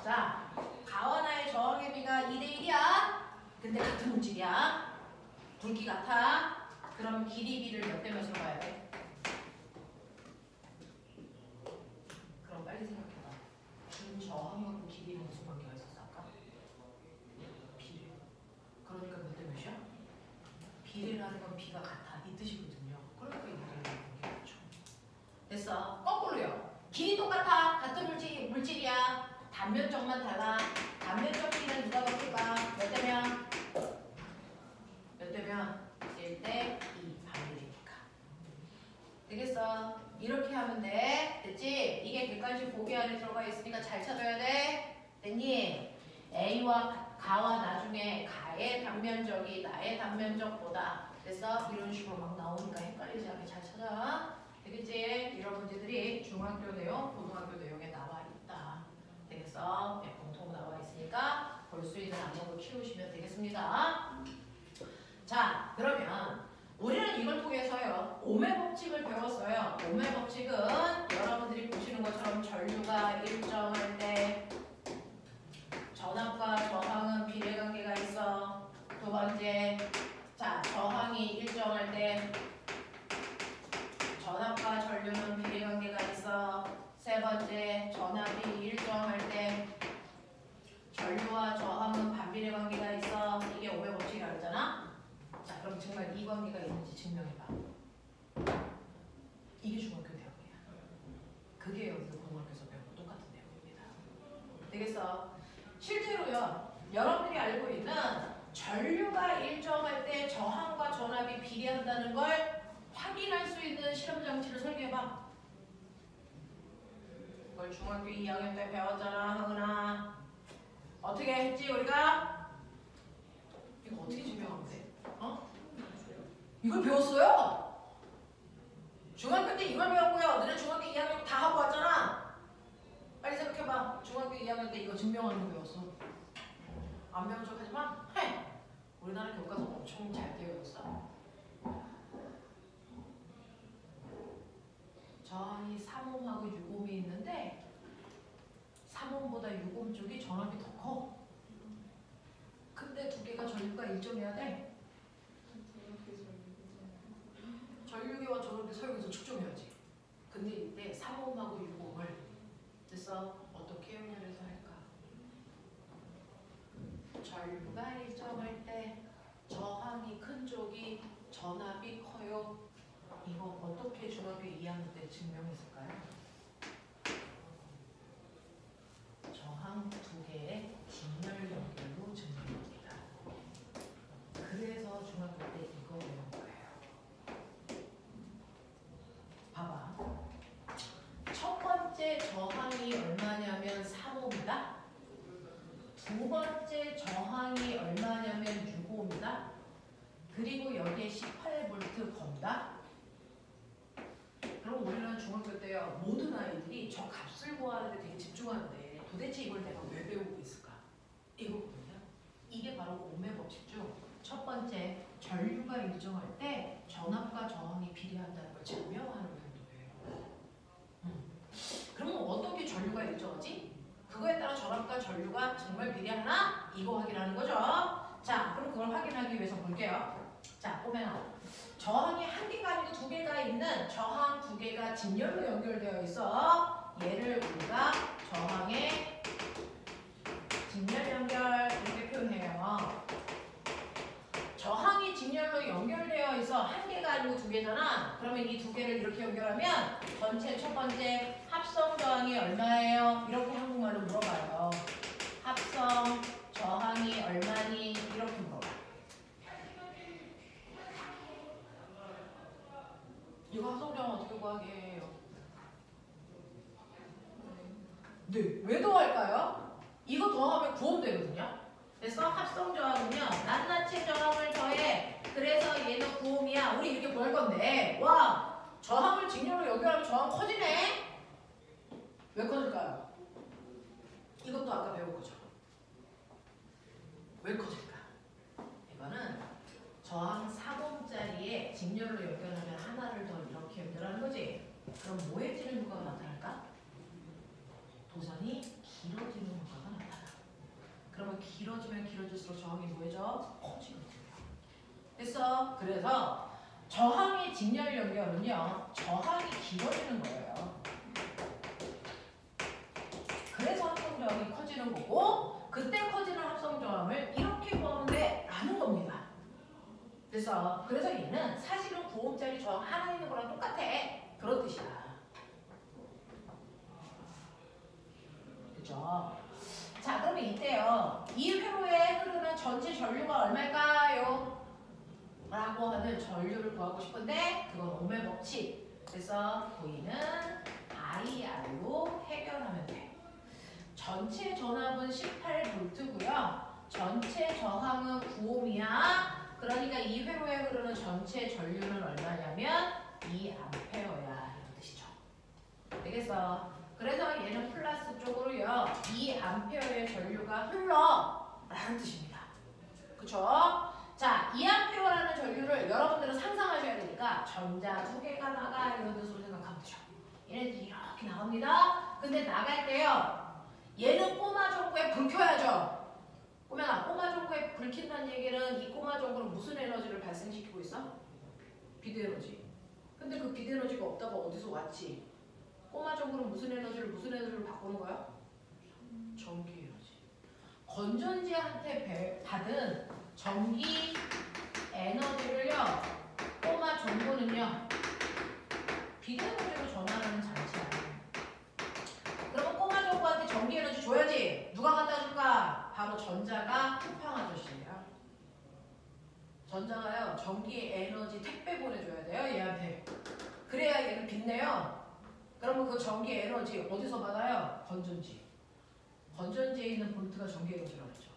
자, 가와 나의 저항의 비가 2대 1이야. 근데 같은 물질이야. 굵기 같아. 그럼 길이 비를 몇 대 몇으로 가야 돼? 그럼 빨리 생각해봐. 준 저항하고 길이는 무슨 관계가 있었어 아까? 비례. 그러니까 몇 대 몇이야? 비례라는 건 비가 같아. 이 뜻이거든요. 그러니까 이게 관계가 죠 됐어. 거꾸로요. 길이 똑같아. 같은 물질이야. 단면적만 달라. 단면적 비는 누가 더 클까? 몇 대면? 몇 대면? 1대 2 반비례니까. 되겠어? 이렇게 하면 돼. 됐지? 이게 객관식 보기 안에 들어가 있으니까 잘 찾아야 돼. 됐니? A와 가와 나중에 가의 단면적이 나의 단면적보다 됐어? 이런 식으로 막 나오니까 헷갈리지 않게 잘 찾아. 되겠지? 이런 문제들이 중학교 내용, 고등학교 내용에 나와 있다. 되겠어? 네, 공통 나와 있으니까 볼 수 있는 안목을 키우시면 되겠습니다. 자, 그러면 우리는 이걸 통해서요. 오메 법칙을 배웠어요. 오메 법칙은 여러분들이 보시는 것처럼 전류가 일정할 때 전압과 저항은 비례관계가 있어. 두 번째, 자 저항이 일정할 때 전압과 전류는 비례관계가 있어. 세 번째, 전압이 일정할 때 전류와 저항은 반비례 관계가 있어. 이게 오메 법칙이라고 했잖아. 자, 그럼 정말 이 관계가 있는지 증명해봐. 이게 중학교 대학이야. 그게 여기서 고등학교에서 배우고 똑같은 내용입니다. 되겠어? 실제로요, 여러분들이 알고 있는 전류가 일정할 때 저항과 전압이 비례한다는 걸 확인할 수 있는 실험 장치를 설계해봐. 이걸 중학교 2학년 때 배웠잖아, 하은아. 어떻게 했지 우리가? 이거 어떻게 증명하면 돼? 어? 이걸 배웠어요? 중학교 때 이걸 배웠고요. 너네 중학교 2학년 다 하고 왔잖아. 빨리 생각해봐. 중학교 2학년 때 이거 증명하는 거 배웠어. 안 배운 척 하지 마. 해! 우리나라 교과서 엄청 잘 되어 있어. 저항이 3옴하고 6옴이 있는데 3옴보다 6옴 쪽이 전압이 더 커. 근데 두 개가 전류가 일정해야 돼. 전류계와 전압계 설계에서 측정해야지. 근데 이때 3옴하고 6옴을 그래서 어떻게 연결해서 할까? 전류가 일정할 때 저항이 큰 쪽이 전압이 커요. 이거 어떻게 중학교 2학년 때 증명했을까요? 저항 두 개의 직렬 연결로 증명합니다. 그래서 중학교 때 이거 배운 거예요. 봐봐. 첫 번째 저항이 얼마냐면 3옴이다. 두 번째 저항이 얼마냐면 6옴이다. 그리고 여기에 18V 건다. 그럼 우리는 중학교 때요, 모든 아이들이 저 값을 구하는데 되게 집중하는데 도대체 이걸 내가 왜 배우고 있을까? 이거거든요. 이게 바로 오메 법칙 중 첫 번째, 전류가 일정할 때 전압과 저항이 비례한다는 걸 증명하는 운동이에요. 그러면 어떻게 전류가 일정하지? 그거에 따라 전압과 전류가 정말 비례하나? 이거 확인하는 거죠. 자, 그럼 그걸 확인하기 위해서 볼게요. 자, 보면 저항이 한 개가 아니고 두 개가 있는 저항 두 개가 직렬로 연결되어 있어. 얘를 우리가 저항의 직렬 연결 이렇게 표현해요. 저항이 직렬로 연결되어 있어. 한 개가 아니고 두 개잖아. 그러면 이 두 개를 이렇게 연결하면 전체 첫 번째 합성 저항이 얼마예요? 이렇게 한국말로 물어봐요. 합성 저항이 얼마니? 이렇게 물어봐. 이거 합성 저항 어떻게 구하게 해요? 네, 왜 더할까요? 이거 더하면 구홈되거든요. 그래서 합성 저항은요, 낱낱이 저항을 더해. 그래서 얘는 구홈이야. 우리 이렇게 구할 건데, 와, 저항을 직렬로 연결하면 저항 커지네. 왜 커질까요? 이것도 아까 배운 거죠. 왜 커질까? 이거는 저항 4옴짜리에 직렬로 연결하면 하나를 더 이렇게 연결하는 거지. 그럼 뭐해지는 효과가 나타날까? 도선이 길어지는 효과가 나타나. 그러면 길어지면 길어질수록 저항이 뭐해져? 커지거든요. 됐어? 그래서 저항의 직렬 연결은요, 저항이 길어지는 거예요. 그래서 합성 저항이 커지는 거고, 그때 커지는 합성 저항을 이렇게 구하면 돼 라는 겁니다. 그래서 얘는 사실은 9옴짜리 저항 하나 있는 거랑 똑같아. 그런 뜻이야. 그죠? 자, 그러면 이때요, 이 회로에 흐르는 전체 전류가 얼마일까요? 라고 하는 전류를 구하고 싶은데 그건 오메 법칙. 그래서 보이는 IR로 해결하면 돼. 전체 전압은 18V고요. 전체 저항은 9옴이야. 그러니까 이 회로에 흐르는 전체 전류는 얼마냐면 2A야. 이런 뜻이죠. 되겠어? 그래서 얘는 플러스 쪽으로요, 2A의 전류가 흘러 라는 뜻입니다. 그쵸? 자, 2A라는 전류를 여러분들은 상상하셔야 되니까 전자 두 개가 나가 이런 뜻으로 생각하면 되죠. 얘네들이 이렇게 나옵니다. 근데 나갈 때요. 얘는 꼬마 전구에 불 켜야죠. 꼬마 전구에 불 킨다는 얘기는 이 꼬마 전구는 무슨 에너지를 발생시키고 있어? 비드 에너지. 근데 그 비드 에너지가 없다가 어디서 왔지? 꼬마 전구는 무슨 에너지를 바꾸는 거야? 전기 에너지. 건전지한테 받은 전기 에너지를요. 꼬마 전구는요. 비드 에너지로 전환하는 장치야. 그러면 꼬마 전구한테 전기 에너지 줘야지. 누가 갖다 줄까? 바로 전자가 쿠팡 아저씨예요. 전자가요. 전기 에너지 택배 보내줘야 돼요. 얘한테. 그래야 얘는 빛내요. 그러면 그 전기 에너지 어디서 받아요? 건전지. 건전지에 있는 볼트가 전기 에너지라고 그러죠.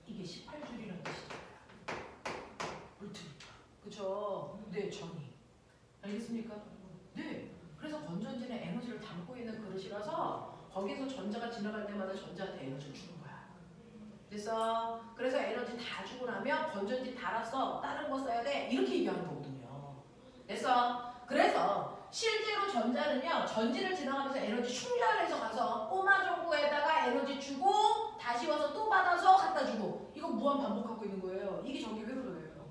이게 18줄이라는 뜻이잖아요. 볼트니까. 그쵸? 네, 전이. 알겠습니까? 네. 그래서 건전지는 에너지를 담고 있는 그릇이라서 거기서 전자가 지나갈 때마다 전자한테 에너지를 주는 거야. 그래서 에너지 다 주고 나면 건전지 달았어. 다른 거 써야 돼. 이렇게 얘기하는 거거든요. 그래서 실제로 전자는요. 전지를 지나가면서 에너지 충전해서 가서 꼬마 전구에다가 에너지 주고 다시 와서 또 받아서 갖다 주고 이거 무한 반복하고 있는 거예요. 이게 전기 회로예요.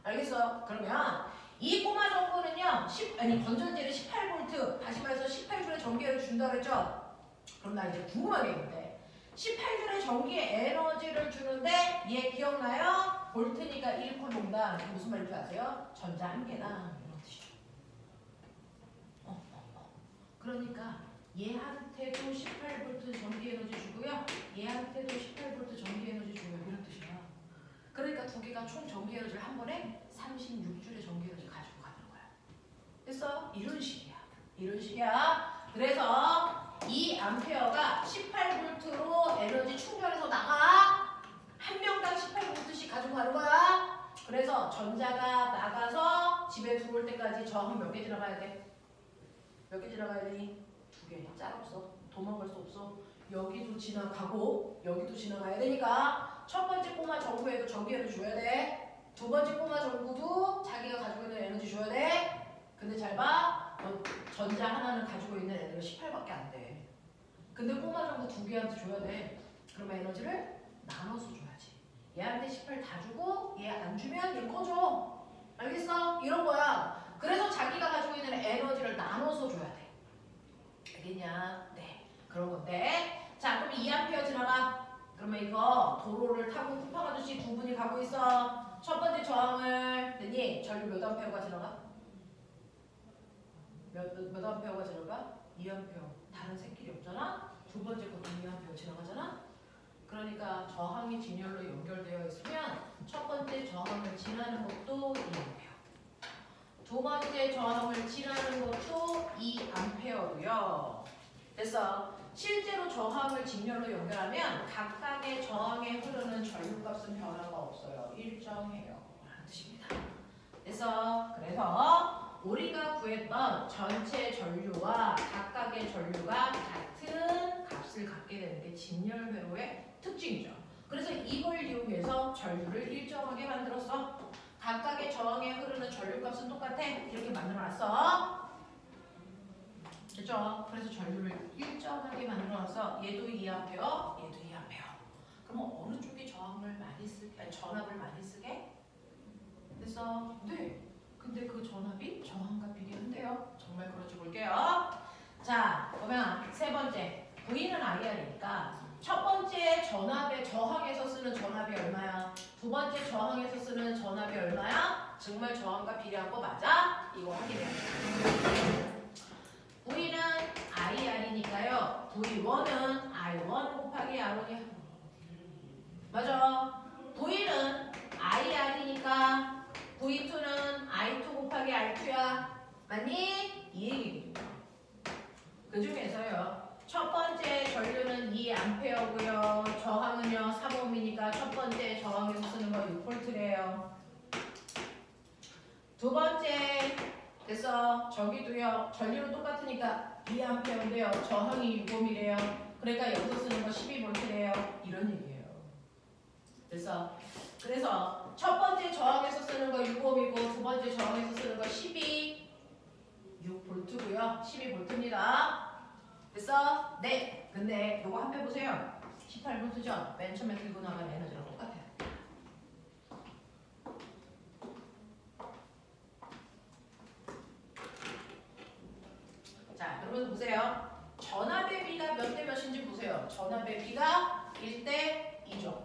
알겠어요? 그러면 이 꼬마 전구는요. 건전지를 18V 다시 말해서 18V의 전기를 준다고 했죠? 그럼 나 이제 궁금한 게 있는데 18V의 전기 에너지를 주는데 얘 기억나요? 볼트니까 1쿨롱당 무슨 말인지 아세요? 전자 한 개당 이런 뜻이죠. 그러니까 얘한테도 18V 전기 에너지 주고요. 얘한테도 18V 전기 에너지 주고요. 이런 뜻이야. 그러니까 두 개가 총 전기 에너지를 한 번에 36줄의 전기 에너지 가지고 가는 거야. 됐어? 이런 식이야. 그래서 이 암페어가 18V로 에너지 충전해서 나가. 한 명당 18V씩 가지고 가는 거야. 그래서 전자가 나가서 집에 들어올 때까지 저항 몇 개 지나가야 돼? 몇 개 지나가야 되니? 2개. 짤 없어. 도망갈 수 없어. 여기도 지나가고 여기도 지나가야 되니까 첫 번째 꼬마 전구에도 전기 에너지 줘야 돼. 두 번째 꼬마 전구도 자기가 가지고 있는 에너지 줘야 돼. 근데 잘 봐. 전자 하나는 가지고 있는 에너지가 18밖에 안 돼. 근데 꼬마 전구 2개한테 줘야 돼. 그러면 에너지를 나눠서 줘야지. 얘한테 18 다 주고 얘 안 주면 얘 꺼줘. 알겠어? 이런 거야. 그래서 자기가 가지고 있는 에너지를 나눠서 줘야 돼. 알겠냐? 네. 그런 건데. 자, 그럼 2A 지나가. 그러면 이거 도로를 타고 쿠팡 아저씨 두 분이 가고 있어. 첫 번째 저항을 했더니 전류 몇 암페어가 지나가? 몇 암페어가 지나가? 2암페어. 다른 새끼리 없잖아? 두 번째 것도 2암페어 지나가잖아? 그러니까 저항이 직렬로 연결되어 있으면 첫 번째 저항을 지나는 것도 2암페어. 두 번째 저항을 지나는 것도 2암페어고요. 됐어. 실제로 저항을 직렬로 연결하면 각각의 저항에 흐르는 전류값은 변화가 없어요. 일정해요. 라는 뜻입니다. 그래서 우리가 구했던 전체 전류와 각각의 전류가 같은 값을 갖게 되는 게 직렬회로의 특징이죠. 그래서 이걸 이용해서 전류를 일정하게 만들었어. 각각의 저항에 흐르는 전류값은 똑같아. 이렇게 만들어놨어. 됐죠? 그래서 전류를 일정하게 만들어서 얘도 2A, 얘도 2A. 그러면 어느 쪽이 전압을 많이 쓰게? 됐어? 네. 근데 그 전압이 저항과 비례한대요. 정말 그런지 볼게요. 자, 그러면 세 번째. V는 IR이니까 첫 번째 전압의 저항에서 쓰는 전압이 얼마야? 두 번째 저항에서 쓰는 전압이 얼마야? 정말 저항과 비례한 거 맞아? 이거 확인해야 돼. V는 IR이니까요. V1은 I1 곱하기 R1이야. 맞아. V는 IR이니까 V2는 I2 곱하기 R2야. 맞니? 이 얘기거든요. 그 중에서요. 첫 번째 전류는 2A고요. 저항은요 3ohm이니까 첫 번째 저항에서 쓰는 거 6V래요. 두 번째 됐어. 저기도요. 전류는 똑같으니까 2A인데요. 저항이 6ohm이래요. 그러니까 여기서 쓰는 거 12V래요. 이런 얘기예요. 그래서 첫 번째 저항에서 쓰는 거 6옴이고 두 번째 저항에서 쓰는 거 6볼트고요. 12볼트입니다. 됐어? 네. 근데 요거 한번 해보세요. 18볼트죠? 맨 처음에 들고 나간 에너지랑 똑같아요. 자, 그러면 보세요. 전압의 B가 몇 대 몇인지 보세요. 전압의 B가 1대 2죠.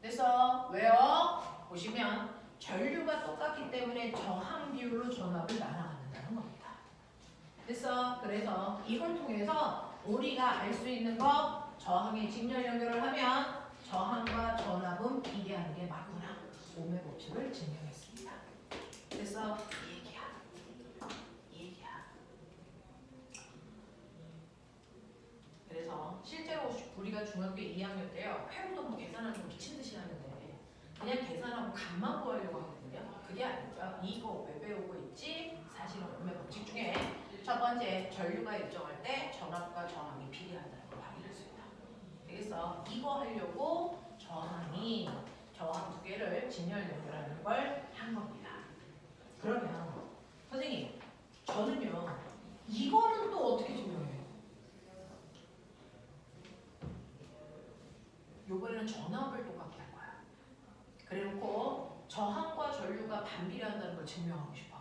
그래서 왜요? 보시면 전류가 똑같기 때문에 저항 비율로 전압을 나눠갖는다는 겁니다. 그래서 이걸 통해서 우리가 알 수 있는 거 저항의 직렬 연결을 하면 저항과 전압은 비례하는 게 맞구나. 오음의 법칙을 증명했습니다. 그래서 이 얘기야. 그래서 실제로 우리가 중학교 2학년 때요. 회로도 뭐 계산하는 거 미친 듯이 하는데 그냥 계산하고 값만 구하려고 하거든요. 그게 아니죠. 이거 왜 배우고 있지? 사실은 오음의 법칙 중에 첫 번째 전류가 일정할 때 전압과 저항이 비례한다는 걸 확인했습니다. 그래서 이거 하려고 저항 두 개를 직렬 연결하는 걸 한 겁니다. 그러면 선생님 저는요 이거는 또 어떻게 증명해요? 요번에는 전압을 똑같게 할 거야. 그래놓고 저항과 전류가 반비례한다는 걸 증명하고 싶어.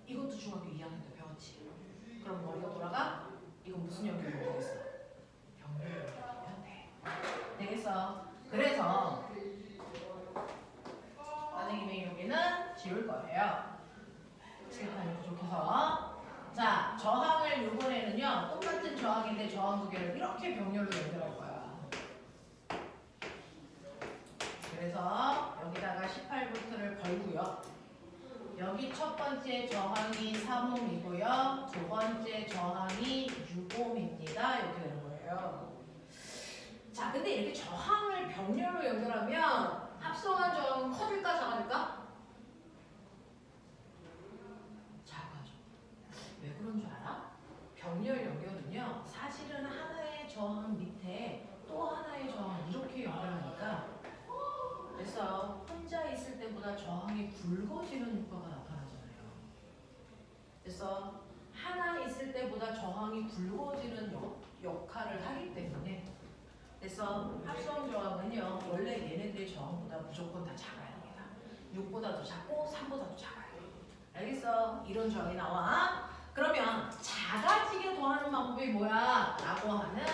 이것도 중학교 2학년 때 배웠지. 그럼 머리가 돌아가? 이건 무슨 연결이 되겠어? 병렬 연결이면 돼. 되겠어? 그래서 선생님이 여기는 지울 거예요. 칠판이 부족해서. 자, 저항을 요번에는요 똑같은 저항인데 저항 두 개를 이렇게 병렬로 연결할 거야. 그래서 여기다가 18V를 걸고요. 여기 첫 번째 저항이 3옴이고요. 두 번째 저항이 6옴입니다. 이렇게 되는 거예요. 자, 근데 이렇게 저항을 병렬로 연결하면 합성한 저항은 커질까 작아질까? 작아져. 왜 그런 줄 알아? 병렬 연결은요. 사실은 하나의 저항 밑에 또 하나의 저항 이렇게 연결하니까 그래서 혼자 있을 때보다 저항이 굵어지는 효과가 나타나잖아요. 그래서 하나 있을 때보다 저항이 굵어지는 역할을 하기 때문에 그래서 합성 저항은요 원래 얘네들의 저항보다 무조건 다 작아야 합니다. 6보다도 작고 3보다도 작아요. 알겠어? 이런 저항이 나와. 그러면 작아지게 더하는 방법이 뭐야? 라고 하는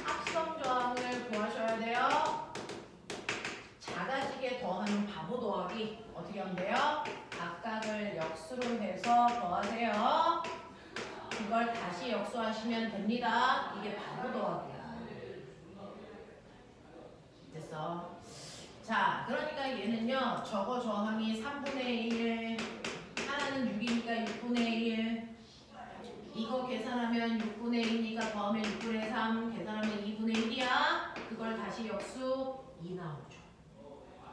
합성 저항을 구하셔야 돼요. 작아지게 더하는 바보 더하기 어떻게 하면 돼요? 각각을 역수로 해서 더하세요. 이걸 다시 역수하시면 됩니다. 이게 바보 더하기야. 됐어? 자, 그러니까 얘는요. 저거 저항이 3분의 1, 하나는 6이니까 6분의 1. 이거 계산하면 6분의 2니까 더하면 6분의 3, 계산하면 2분의 1이야. 그걸 다시 역수 2 나오죠.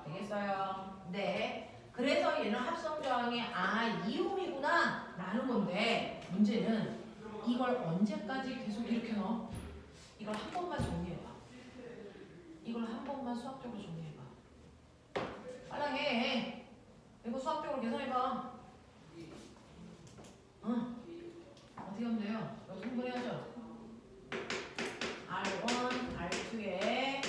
되겠어요? 네. 그래서 얘는 합성 저항이 2옴이구나 라는 건데 문제는 이걸 언제까지 계속 이렇게 넣어? 이걸 한 번만 정리해봐. 이걸 한 번만 수학적으로 정리해봐. 빨리 해. 이거 수학적으로 계산해봐. 응. 어떻게 하면 돼요? 이거 통분해야죠. R1, R2에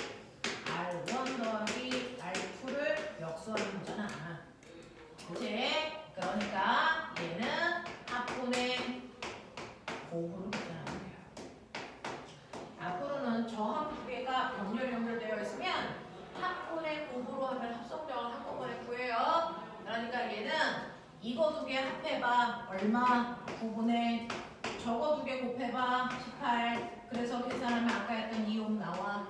R1 더하기 R2를 역수하는 거잖아. 그치? 그러니까 얘는 합분의 곱으로 계산하면 돼요. 앞으로는 저항 두 개가 병렬 연결되어 있으면 합분의 곱으로 하면 합성저항을 한꺼번에 구해요. 그러니까 얘는 이거 두 개 합해봐. 얼마? 9분의 저거 두 개 곱해봐. 18. 그래서 계산하면 아까 했던 2옴 나와.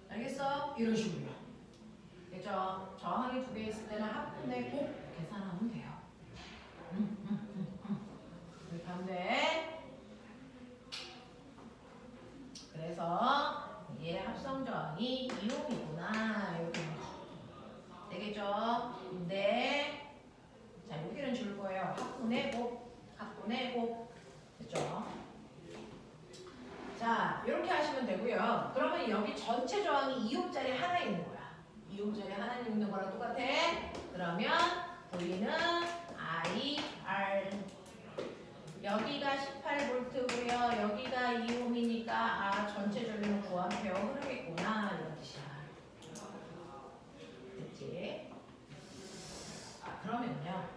알겠어? 이런 식으로요. 그죠? 저항이 두 개 있을 때는 합분의 곱 계산하면 돼요. 이렇게 하면 돼. 그래서 얘 합성 저항이 2옴이구나. 이렇게 하는 거. 되겠죠? 네. 자, 여기는 줄 거예요. 합분의 곱, 합분의 곱. 됐죠? 자, 이렇게 하시면 되고요. 그러면 여기 전체 저항이 2옴짜리 하나 있는 거야. 2옴. 이음절에 하나님 있는 거랑 똑같아. 그러면 V는 IR. 여기가 18V고요. 여기가 2ohm이니까 전체 전류는 9A 흐르겠구나 이런 뜻이야. 됐지? 그러면요.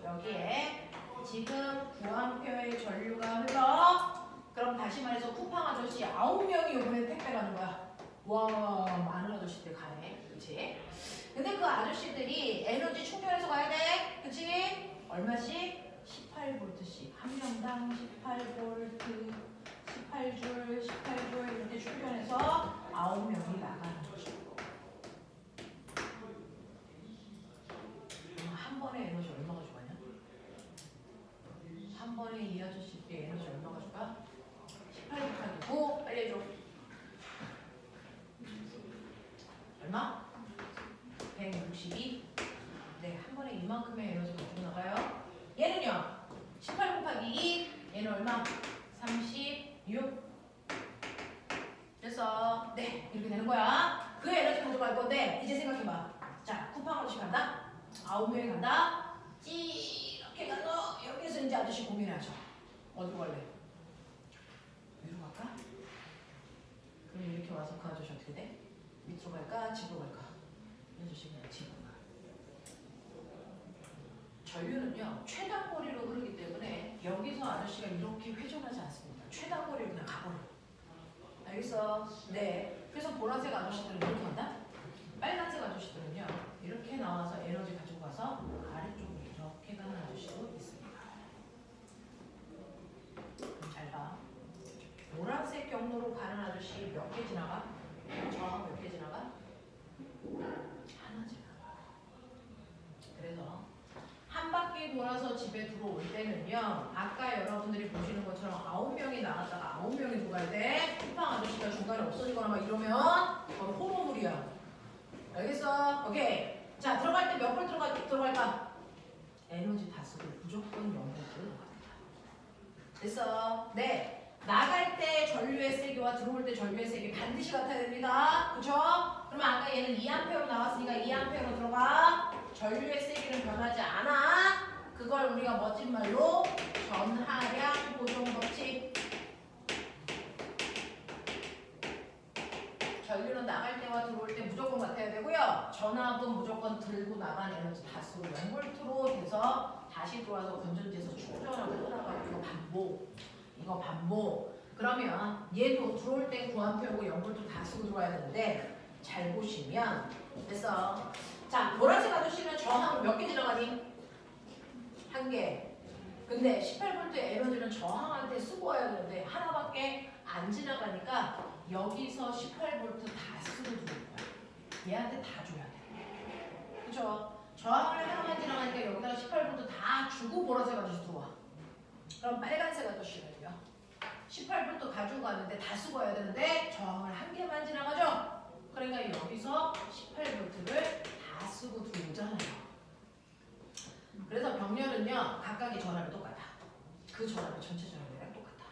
여기에 지금 9A의 전류가 흘러. 그럼 다시 말해서 쿠팡 아저씨 9명이 이번에 택배 가는 거야. 와, 많은 아저씨들 가네. 그치? 근데 그 아저씨들이 에너지 충전해서 가야 돼. 그치? 얼마씩? 18V씩. 한 명당 18V, 18줄, 18줄 이렇게 충전해서 9명이 나가는 거죠. 한 번에 에너지 얼마가 좋아하냐? 한 번에 이 아저씨들 에너지 얼마가 좋아? 18 곱하기 9 빨리 해줘. 얼마? 162. 네, 한 번에 이만큼의 에너지가 쭉 나가요. 얘는요? 18 곱하기 2. 얘는 얼마? 36. 그래서 네, 이렇게 되는 거야. 그 에너지 가져갈 건데 이제 생각해봐. 자, 쿠팡 아저씨 간다. 9명이 간다. 이렇게 가서 여기서 이제 아저씨 고민하죠. 어디로 갈래? 위로 갈까? 그럼 이렇게 와서 그 아저씨 어떻게 돼? 밑으로 갈까? 집으로 갈까? 이 아저씨 그냥 집으로 가. 전류는요 최단거리로 흐르기 때문에 여기서 아저씨가 이렇게 회전하지 않습니다. 최단거리로 그냥 가버려. 알겠어? 네. 그래서 보라색 아저씨들은 이렇게 한다. 빨간색 아저씨들은요 이렇게 나와서 에너지 가지고 가서 아래쪽으로 이렇게 가는 아저씨도 있습니다. 그럼 잘 봐. 노란색 경로로 가는 아저씨 몇 개 지나가? 저항 몇 개 지나가? 하나 지나가. 그래서 한 바퀴 돌아서 집에 들어올 때는요 아까 여러분들이 보시는 것처럼 9명이 나갔다가 9명이 들어갈 때 쿠팡 아저씨가 중간에 없어지거나 막 이러면 바로 호로물이야. 알겠어? 오케이. 자, 들어갈 때 몇 볼 들어갈까? 에너지 다 쓰고 무조건 0볼트 들어갑니다. 됐어? 네. 나갈 때 전류의 세기와 들어올 때 전류의 세기 반드시 같아야 됩니다. 그쵸? 그러면 아까 얘는 2A로 나왔으니까 2A로 들어가. 전류의 세기는 변하지 않아. 그걸 우리가 멋진 말로 전하량 보존 법칙. 전류는 나갈 때와 들어올 때 무조건 같아야 되고요. 전압은 무조건 들고 나간 에너지 다 쓰고 0볼트로 돼서 다시 들어와서 건전지에서 충전하고 돌아가고 이거 반복. 이거 반복. 그러면 얘도 들어올 때 9A고 0볼트 다 쓰고 들어와야 되는데 잘 보시면 그래서 자 보라색 아저씨는 저항을 몇 개 지나가니? 한 개. 근데 18V 에너지는 저항한테 쓰고 와야 되는데 하나밖에 안 지나가니까 여기서 18V 다 쓰고 들어올 거야. 얘한테 다 줘야 돼. 그쵸? 저항을 하나만 지나가니까 여기다가 18V 다 주고 보라색 아저씨 들어와. 그럼 빨간색 아저씨는요? 18V 가지고 가는데 다 쓰고 와야 되는데 저항을 한 개만 지나가죠? 그러니까 여기서 18V를 다 쓰고 들어오잖아요. 그래서 병렬은요 각각의 전압이 똑같아. 그 전압이 전체 전압이랑 똑같아.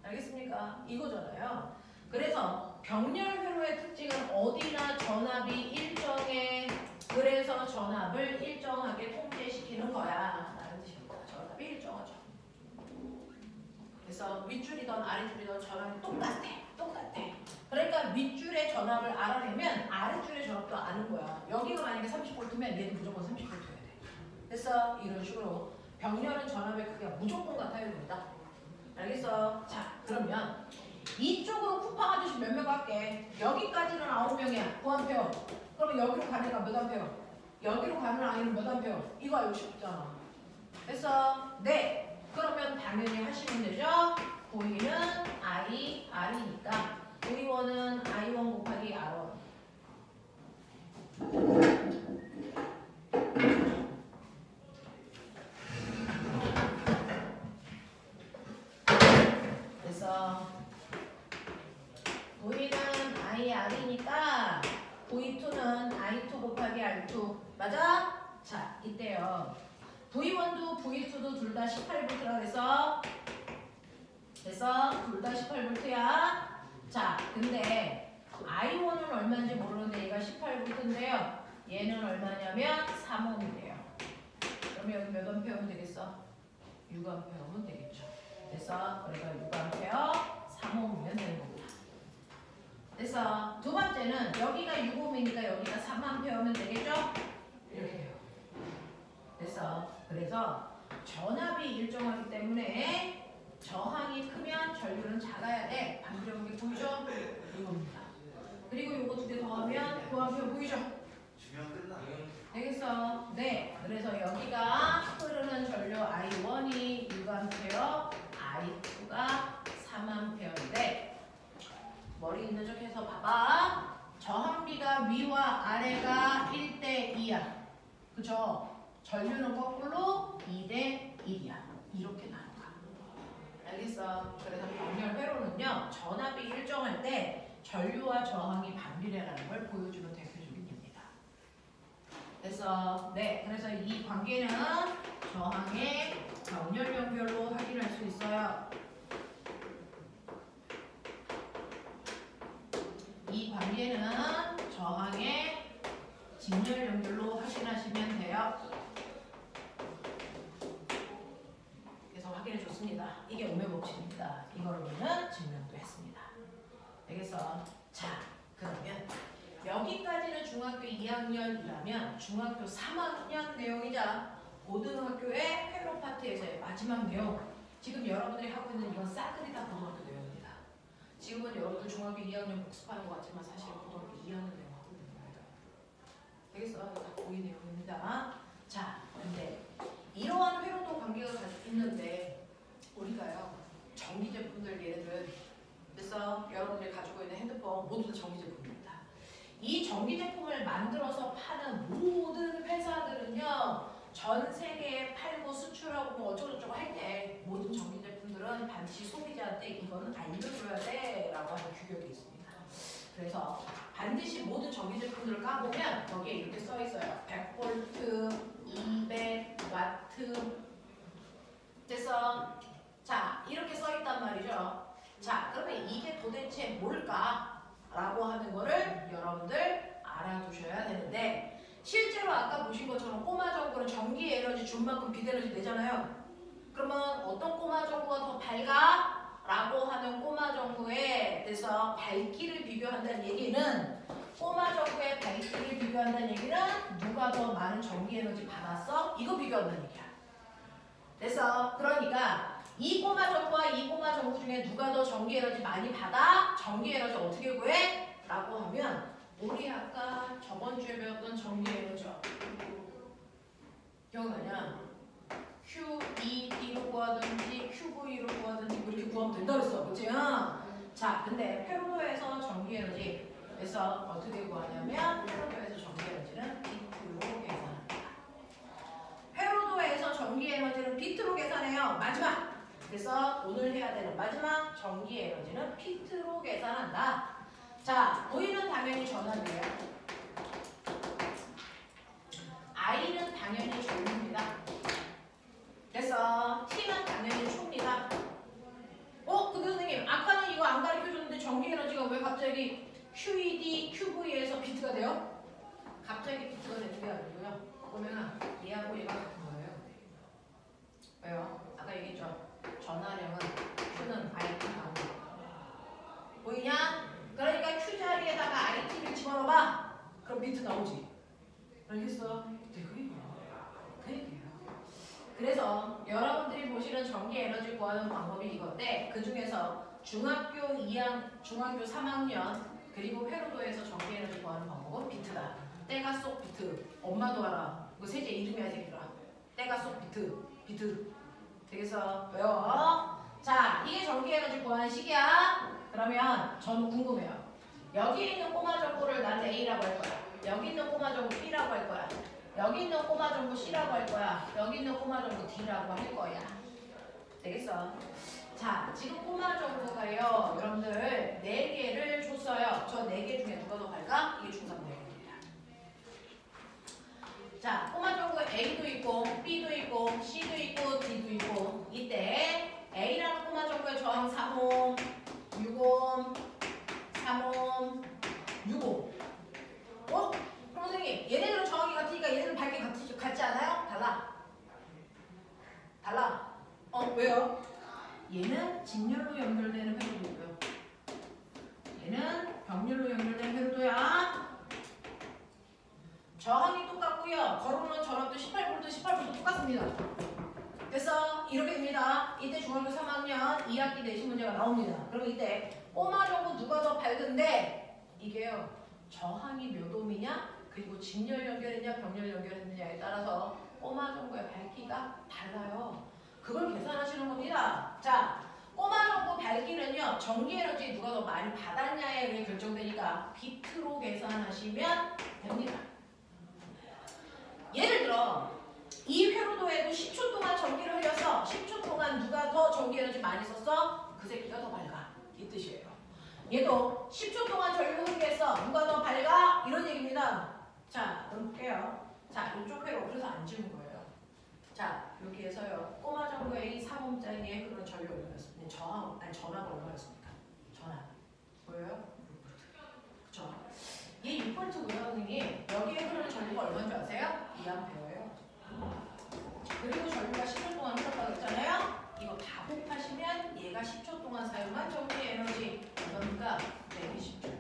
알겠습니까? 이거잖아요. 그래서 병렬 회로의 특징은 어디나 전압이 일정해. 그래서 전압을 일정하게 통제시키는 거야 라는 뜻입니다. 전압이 일정하죠. 그래서 윗줄이든 아랫줄이든 전압이 똑같아. 그러니까 윗줄의 전압을 알아내면 아랫줄의 전압도 아는 거야. 여기가 만약에 30V면 얘도 무조건 30V여야 돼. 됐어? 이런 식으로 병렬은 전압의 크기가 무조건 같아야 됩니다. 알겠어? 자, 그러면 이쪽으로 쿠팡 아저씨 몇 명 갈게. 여기까지는 9명이야. 9A. 그러면 여기로 가는 애가 몇 A? 여기로 가는 아이는 몇 A? 이거 알고 싶잖아. 됐어? 네. 그러면 당연히 하시면 되죠? V는 I, R이니까 V1은 I1 곱하기 R1. 그래서 V는 I, R이니까 V2는 I2 곱하기 R2. 맞아? 자, 이때요. V1도 V2도 둘 다 18V라 그래서 됐어? 둘 다 18V야. 자, 근데 I1은 얼마인지 모르는데 얘가 18V인데요. 얘는 얼마냐면 3옴이래요. 그럼 여기 몇 암페어 오면 되겠어? 6암페어 오면 되겠죠. 그래서 6암페어 3옴이면 되는 겁니다. 그래서 두 번째는 여기가 6옴이니까 여기가 3암페어면 되겠죠? 이렇게 돼요. 그래서 전압이 일정하기 때문에 저항이 크면 전류는 작아야 돼. 반비례관계 보이죠? 이겁니다. 그리고 요거 두 개 더하면 9암페어 보이죠? 되겠어? 네. 그래서 여기가 흐르는 전류 I1이 6암페어, I2가 3암페어인데 머리 있는 척 해서 봐봐. 저항비가 위와 아래가 1대2야. 그죠? 전류는 거꾸로 2대1이야. 이렇게 나눠가. 알겠어? 그래서 병렬 회로는요. 전압이 일정할 때 전류와 저항이 반비례라는 걸 보여주는 대표적인 예입니다. 그래서 이 관계는 저항의 병렬 연결로 확인할 수 있어요. 이 관계는 저항의 직렬 연결로 확인하시면 돼요. 그래서 확인해 줬습니다. 이게 오메 법칙입니다. 이거로는 증명도 했습니다. 알겠어? 자, 그러면 여기까지는 중학교 2학년이라면 중학교 3학년 내용이자 고등학교의 회로 파트에서의 마지막 내용. 지금 여러분들이 하고 있는 이건 싸그리 다 고등학교 내용입니다. 지금은 여러분들 중학교 2학년 복습하는 것 같지만 사실 고등학교 2학년 내용 하고 있는 겁니다. 되겠어? 다 고의 내용입니다. 자, 근데 이러한 회로도 관계가 있는데 우리가요 전기 제품들 얘네들 그래서 여러분들이 가지고 있는 핸드폰 모두 다 전기 제품입니다. 이 전기 제품을 만들어서 파는 모든 회사들은요 전 세계에 팔고 수출하고 뭐 어쩌고저쩌고 할 때 모든 전기 제품들은 반드시 소비자한테 이거는 알려줘야 돼 라고 하는 규격이 있습니다. 그래서 반드시 모든 전기 제품들을 까보면 거기에 이렇게 써 있어요. 100V, 200W 됐어? 자, 이렇게 써 있단 말이죠. 자, 그러면 이게 도대체 뭘까? 라고 하는 거를 여러분들 알아두셔야 되는데 실제로 아까 보신 것처럼 꼬마 전구는 전기 에너지 준 만큼 빛 에너지 내잖아요. 그러면 어떤 꼬마 전구가 더 밝아? 라고 하는 꼬마 전구에 대해서 밝기를 비교한다는 얘기는 꼬마 전구의 밝기를 비교한다는 얘기는 누가 더 많은 전기 에너지 받았어? 이거 비교한다는 얘기야. 그래서 그러니까 이 꼬마 전구와 이 꼬마 전구 중에 누가 더 전기 에너지 많이 받아? 전기 에너지 어떻게 구해? 라고 하면 우리 아까 저번 주에 배웠던 전기 에너지 기억나냐? QED로 구하든지 QV로 구하든지 뭐 이렇게 구하면 된다 그랬어. 그치? 자, 근데 페로도에서 전기 에너지 그래서 어떻게 구하냐면 페로도에서 전기 에너지는 비트로 계산합니다. 페로도에서 전기 에너지는 비트로 계산해요. 마지막! 그래서 오늘 해야 되는 마지막 전기 에너지는 비트로 계산한다. 자, V는 당연히 전압이에요. I는 당연히 전류입니다. 그래서 T는 당연히 초입니다. 근데 선생님 아까는 이거 안 가르쳐줬는데 전기 에너지가 왜 갑자기 QED, QV에서 비트가 돼요? 갑자기 비트가 되는 게 아니고요. 보면은 얘하고 얘가 같은 거예요. 왜요? 아까 얘기했죠. 전하량은 Q는 IT 나오는 거. 보이냐? 그러니까 Q 자리에다가 IT를 집어넣어봐. 그럼 비트 나오지. 알겠어? 네, 그 얘기예요. 그래서 여러분들이 보시는 전기 에너지 구하는 방법이 이건데 그 중에서 중학교 3학년 그리고 회로도에서 전기 에너지 구하는 방법은 비트다. 때가 쏙 비트. 엄마도 알아. 이거 세제 이름이야 새끼들아. 때가 쏙 비트. 되겠어? 외워. 자, 이게 전기 에너지 구하는 식이야. 그러면 저는 궁금해요. 여기 있는 꼬마 전구를 난 A라고 할 거야. 여기 있는 꼬마 전구 B라고 할 거야. 여기 있는 꼬마 전구 C라고 할 거야. 여기 있는 꼬마 전구 D라고 할 거야. 되겠어? 자, 지금 꼬마 전구가요. 여러분들 4개를 줬어요. 저 4개 중에 누가 더 갈까? 이게 중3 내용입니다. 자, 꼬마 전구 A도 있고 B도 있고 C도 있고 D도 있고 이때 A라는 꼬마 전구의 저항 3옴, 6옴, 3옴, 6호. 그럼 선생님 얘네들은 저항이 같으니까 얘네들은 밝기 같지 않아요? 달라. 왜요? 얘는 직렬로 연결되는 회로도고요. 얘는 병렬로 연결되는 회로도야. 저항이 똑같고요. 걸어놓은 전압도 18V 똑같습니다. 그래서 이렇게 됩니다. 이때 중학교 3학년 2학기 내신 문제가 나옵니다. 그러면 이때 꼬마 정보 누가 더 밝은데 이게요. 저항이 몇 ohm이냐 그리고 직렬 연결했냐 병렬 연결했느냐에 따라서 꼬마 정보의 밝기가 달라요. 그걸 계산하시는 겁니다. 자, 꼬마 정보 밝기는요. 전기 에너지 누가 더 많이 받았냐에 의해 결정되니까 비트로 계산하시면 됩니다. 예를 들어 이 회로도에도 10초 동안 전기를 흘려서 10초 동안 누가 더 전기 에너지 많이 썼어? 그 새끼가 더 밝아. 이 뜻이에요. 얘도 10초 동안 전류를 흐르게 해서 누가 더 밝아? 이런 얘기입니다. 자, 그럼 볼게요. 자, 이쪽 회로 그래서 안 지운 거예요. 자, 여기에서요. 꼬마 정보의 이 3ohm짜리에 흐르는 전류 얼마였습니까? 전압 얼마였습니까? 전압. 보여요? 6V. 그쵸? 얘 6V고요, 선생님. 여기에 흐르는 전류가 얼마인 줄 아세요? 2A예요. 그리고 전류가 10초 동안 흘렀다고 했잖아요? 이거 다 곱하시면 얘가 10초 동안 사용한 전기 에너지 얼마입니까? 120줄.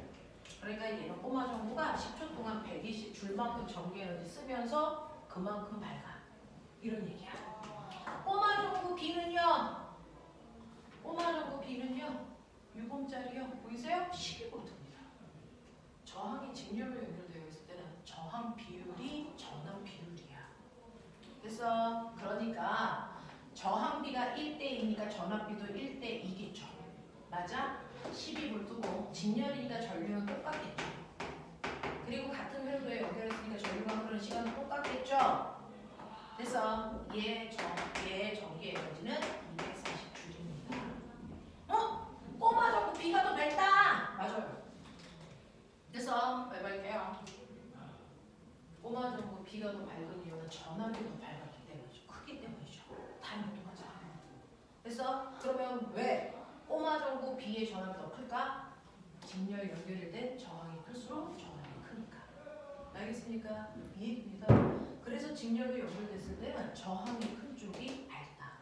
그러니까 얘는 꼬마 정보가 10초 동안 120줄만큼 전기 에너지 쓰면서 그만큼 밝아. 이런 얘기야. 꼬마 정보 B는요. 6ohm짜리요. 보이세요? 12V입니다. 저항이 직렬로 연결되어 있을 때는 저항 비율이 전압 비율이야. 그래서 그러니까 저항비가 1대2니까 전압비도 1대2겠죠. 맞아? 12V고 직렬이니까 전류는 똑같겠죠. 그리고 같은 회로도에 연결했으니까 전류가 흐르는 시간은 똑같겠죠. 그래서 얘 전기 에너지는 240줄입니다. 꼬마 정보 B가 더 밝다. 맞아요. 그래서 왜 밝게요? 꼬마 정보 B가 더 밝은 이유는 전압이 더 밝았기 때문이죠. 크기 때문이죠. 다른 똑같잖아요. 그래서 그러면 왜 꼬마 정보 B의 전압이 더 클까? 직렬 연결이 된 저항이 클수록 전압이 크니까. 알겠습니까? 이 얘기입니다. 그래서 직렬로 연결됐을 때는 저항이 큰 쪽이 밝다.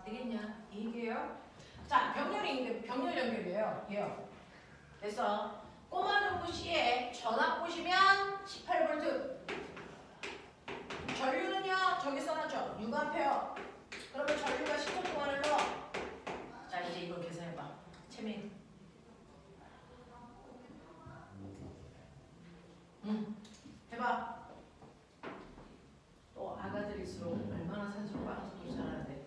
되겠냐? 이 얘기예요. 자, 병렬 연결이에요. 얘요. 그래서 꼬마 정보 C에 전압 보시면 18V. 전류는요, 저기 써놨죠? 6A. 그러면 전류가 10초 동안 흘러. 자, 이제 이걸 계산해봐. 채민. 해봐. 또 아가들일수록 얼마나 산소를 빨아서 또 잘하는데.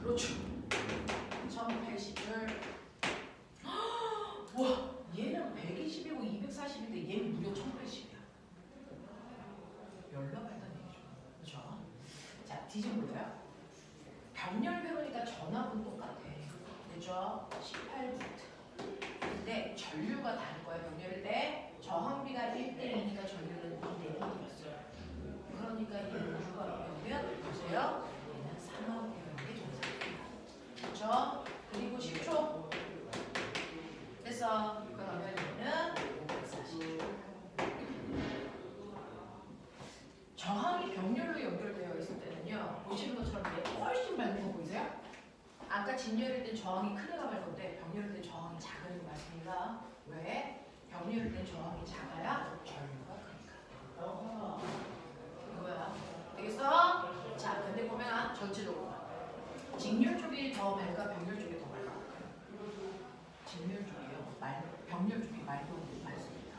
그렇죠. 1180줄. 와, 얘는 120이고 240인데 얘는 무려 1080이야. 열나 발단 얘기죠. 그렇죠? 자, 뒤집어볼까요? 병렬 회로니까 전압은 똑같아. 그죠? 18V. 근데 전류가 다를 거야. 병렬일 때 저항비가 1대2니까 전류는 2대1이었어요. 그러니까 얘는 누가 이러면 보세요. 얘는 3A의 정상입니다. 그렇죠? 그리고 10초. 그래서 그러면 얘는 540. 저항이 병렬로 연결되어 있을 때는요. 보시는 것처럼 얘 훨씬 밝은 거 보이세요? 아까 직렬일 땐 저항이 큰 애가 밝은데 병렬일 땐 저항이 작은 애가 밝습니다. 왜? 병렬일 땐 저항이 작아야 전류가 크니까. 이거야. 되겠어? 자, 근데 보면 전체적으로 직렬 쪽이 더 밝아, 병렬 쪽이 더 밝아? 직렬 쪽이요. 병렬 쪽이 말도 많습니다.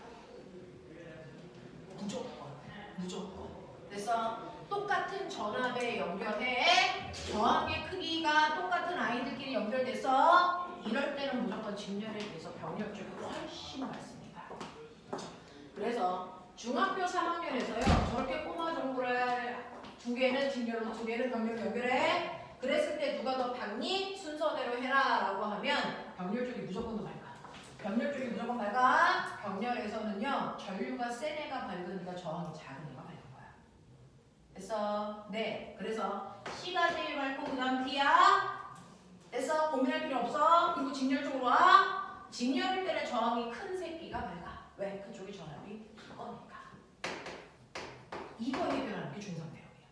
무조건. 그래서 똑같은 전압에 연결해 저항의 크기가 똑같은 아이들끼리 연결돼서 이럴 때는 무조건 직렬에 비해서 병렬 쪽이 훨씬 많습니다. 그래서 중학교 3학년에서요. 저렇게 꼬마 정보를 두 개는 직렬로 두 개는 병렬로 연결해. 그랬을 때 누가 더 밝니? 순서대로 해라 라고 하면 병렬 쪽이 무조건 더 밝아. 병렬 쪽이 무조건 밝아. 병렬에서는요. 전류가 센 애가 밝으니까 저항이 작은 애가 밝은 거야. 그래서 그래서 C가 제일 밝고 그 다음 D야. 그래서 고민할 필요 없어. 그리고 직렬 쪽으로 와. 직렬일 때는 저항이 큰 새끼가 밝아. 왜? 그쪽이 전압이 거니까. 이거 해결하는 게 중상대역이야.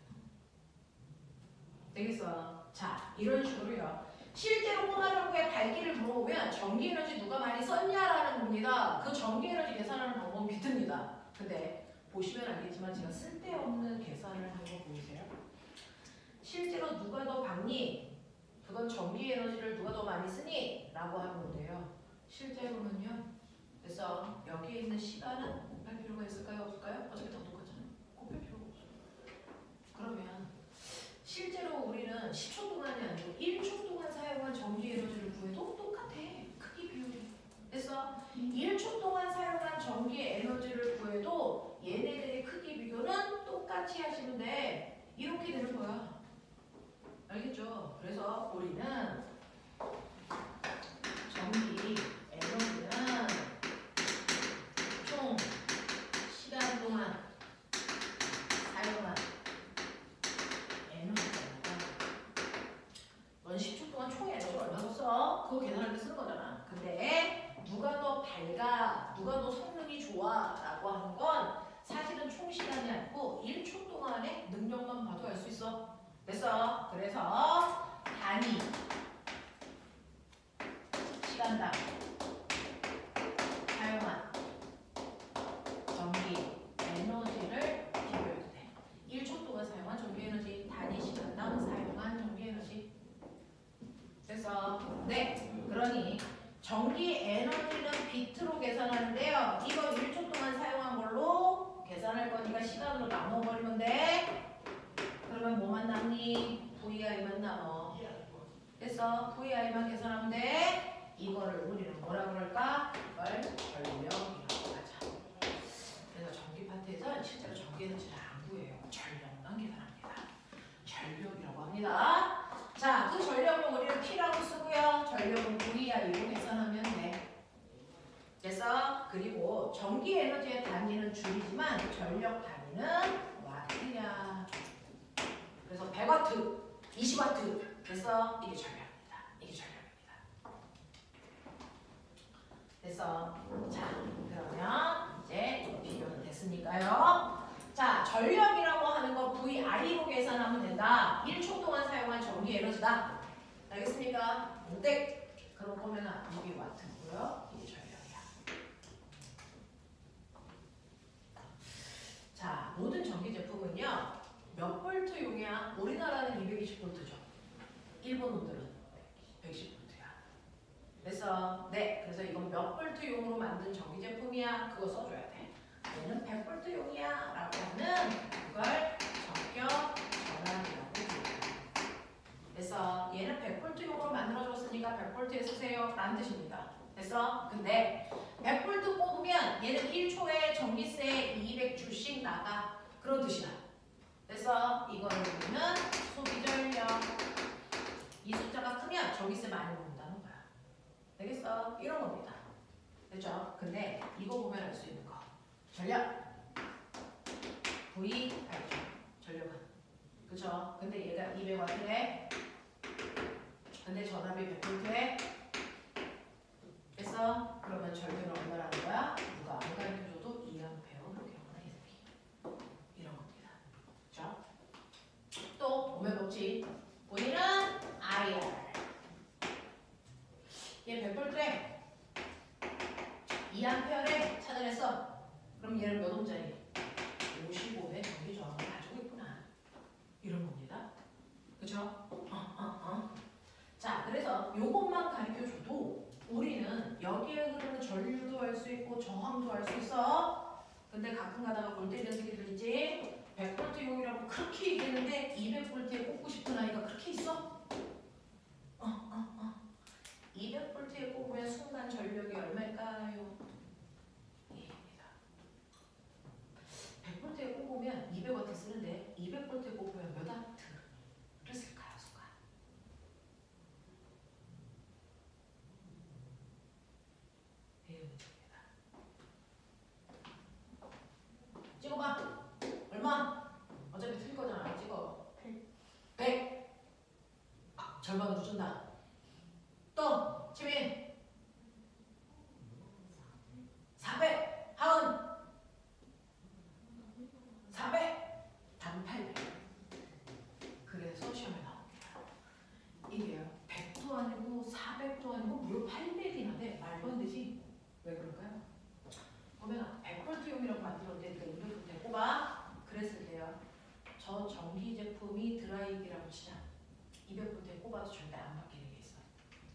되겠어? 자, 이런 식으로요. 실제로 꼬마정구의 발기를 물어보면 전기에너지 누가 많이 썼냐라는 겁니다. 그 전기에너지 계산하는 방법은 비트입니다. 근데 보시면 알겠지만 제가 쓸데없는 계산을 하는 거 보이세요? 실제로 누가 더 받니? 그건 전기에너지를 누가 더 많이 쓰니? 라고 하는 건데요. 실제로는요. 그래서 여기에 있는 시간은 곱할 필요가 있을까요? 없을까요? 어차피 다 똑같잖아요. 곱할 필요가 없어요. 그러면 실제로 우리는 10초 동안이 아니고 1초 동안 사용한 전기에너지를 구해도 똑같아. 크기 비율이. 그래서 1초 동안 사용한 전기에너지를 구해도 얘네들의 크기 비교는 똑같이 하시면 돼. 이렇게 되는 거야. 알겠죠? 그래서 우리는 전기 에너지는 총 시간 동안 사용한 에너지가 넌 10초 동안 총 에너지 얼마 썼어? 그거 계산할 때 쓰는 거잖아. 근데 누가 더 밝아, 누가 더 성능이 좋아 라고 하는 건 사실은 총 시간이 아니고 1초 동안의 능력만 봐도 알 수 있어. 됐어? 그래서 단위 시간당 사용한 전기 에너지를 비교해도 돼. 1초 동안 사용한 전기 에너지, 단위 시간당 사용한 전기 에너지. 그래서 네, 그러니 전기 에너지는 비트로 계산하는데요. 이거 1초 동안 사용한 걸로 계산할 거니까 시간으로 나눠버리면 돼. 그러면 뭐만 남니? VI만 남어. 그래서 VI만 계산하면 돼. 이거를 우리는 뭐라 그럴까? 이걸 전력이라고 하자. 그래서 전기 파트에서는 실제로 전기 에너지를 안 구해요. 전력만 계산합니다. 전력이라고 합니다. 자, 그 전력은 우리는 P라고 쓰고요. 전력은 VI로 계산하면 돼. 그래서 그리고 전기 에너지의 단위는 줄이지만 전력 단위는 와트야. 그래서 100와트, 20와트. 그래서 이게 전력입니다. 이게 전력입니다. 그래서 자, 그러면 이제 이거 비교는 됐으니까요. 자, 전력이라고 하는 거 VI로 계산하면 된다. 1초 동안 사용한 전기 에너지다. 알겠습니까? 네. 그럼 보면은 이게 와트고요. 이게 전력이야. 자, 모든 전기 제품은요. 몇 볼트용이야? 우리나라는 220볼트죠. 일본 놈들은 110볼트야. 그래서 네, 그래서 이건 몇 볼트용으로 만든 전기 제품이야? 그거 써줘야 돼. 얘는 100볼트용이야 라고 하는 그걸 전격 전압이라고 불러요. 그래서 얘는 100볼트용으로 만들어줬으니까 100볼트에 쓰세요 라는 뜻입니다. 됐어? 근데 100볼트 꼽으면 얘는 1초에 전기세 200주씩 나가. 그런 뜻이야. 그래서 이거를 우리는 소비 전력. 이 숫자가 크면 전기세 많이 먹는다는 거야. 되겠어? 이런 겁니다. 됐죠? 근데 이거 보면 알 수 있는 거. 전력. V 알죠? 전력은. 그쵸? 근데 얘가 200W래. 근데 전압이 100V래. 됐어? 그러면 전류는 얼마라는 거야? 누가 안 가르쳐줘도 2A로 경우는 이런 겁니다. 그쵸? 또 보면 뭐지? 우리는 IR. 얘 100V래. 2A래. 찾아냈어. 그럼 얘는 몇 옴짜리? 55의 전기 저항을 가지고 있구나. 이런 겁니다. 그쵸? 자, 그래서 요것만 가르쳐줘도 우리는 여기에 흐르는 전류도 알 수 있고 저항도 알 수 있어. 근데 가끔 가다가 볼테이지 연습기들 있지? 100볼트용이라고 그렇게 얘기했는데 200볼트에 꽂고 싶은 아이가 그렇게 있어? 200볼트에 꽂으면 순간 전력이 얼마일까요? 얘입니다. 100볼트에 꽂으면 200와트 쓰는데 200볼트에 꽂으면 몇 와트를 쓸까요? 순간. 찍어봐. 얼마? 어차피 틀 거잖아. 찍어. 100. 절반으로 준다. 또, 치민. 저 전기 제품이 드라이기라고 치자. 200V에 꼽아도 절대 안 바뀌는 게 있어.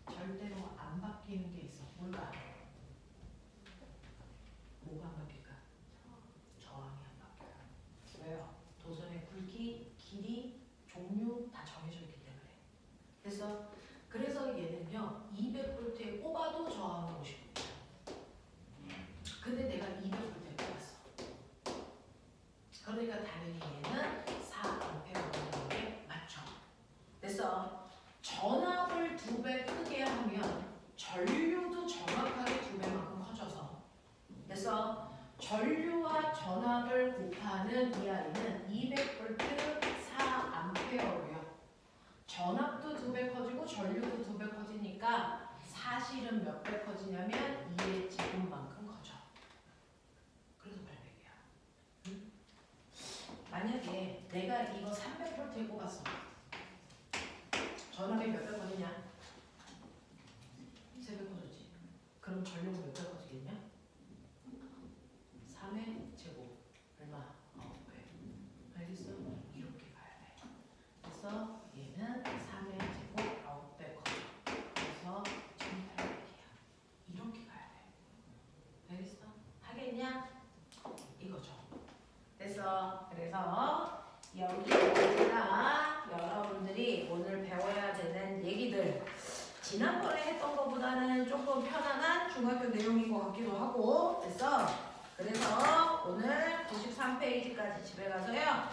절대로 안 바뀌는 게 있어. 뭘까? 뭐가 안 바뀔까? 저항이 안 바뀌어요. 왜요? 도선의 굵기, 길이, 종류 다 정해져 있기 때문에. 그래서 얘는요 200V에 꼽아도 저항이 50V. 근데 내가 200V에 꼽았어. 그러니까 당연히 얘는 4A라는 게 맞죠. 그래서 전압을 2배 크게 하면 전류도 정확하게 2배만큼 커져서 그래서 전류와 전압을 곱하는 이 아이는 200V 4A고요. 전압도 2배 커지고 전류도 2배 커지니까 사실은 몇 배 커지냐면 2의 제곱만큼 커져. 그래서 800이야. 응? 만약에 내가 이거 300V에 꼽았어. 전압이 몇 배 커지냐? 3배 커졌지. 그럼 전류가 몇 배 커지겠냐? 3의 제곱 얼마? 9배. 알겠어? 이렇게 가야 돼. 그래서 얘는 3의 제곱 9배 커져. 그래서 1800이야. 이렇게 가야 돼. 알겠어? 하겠냐? 이거죠. 그래서 여기가 여러분들이 오늘 배워야 되는 얘기들 지난번에 했던 것보다는 조금 편안한 중학교 내용인 것 같기도 하고 그래서 오늘 93페이지까지 집에 가서요.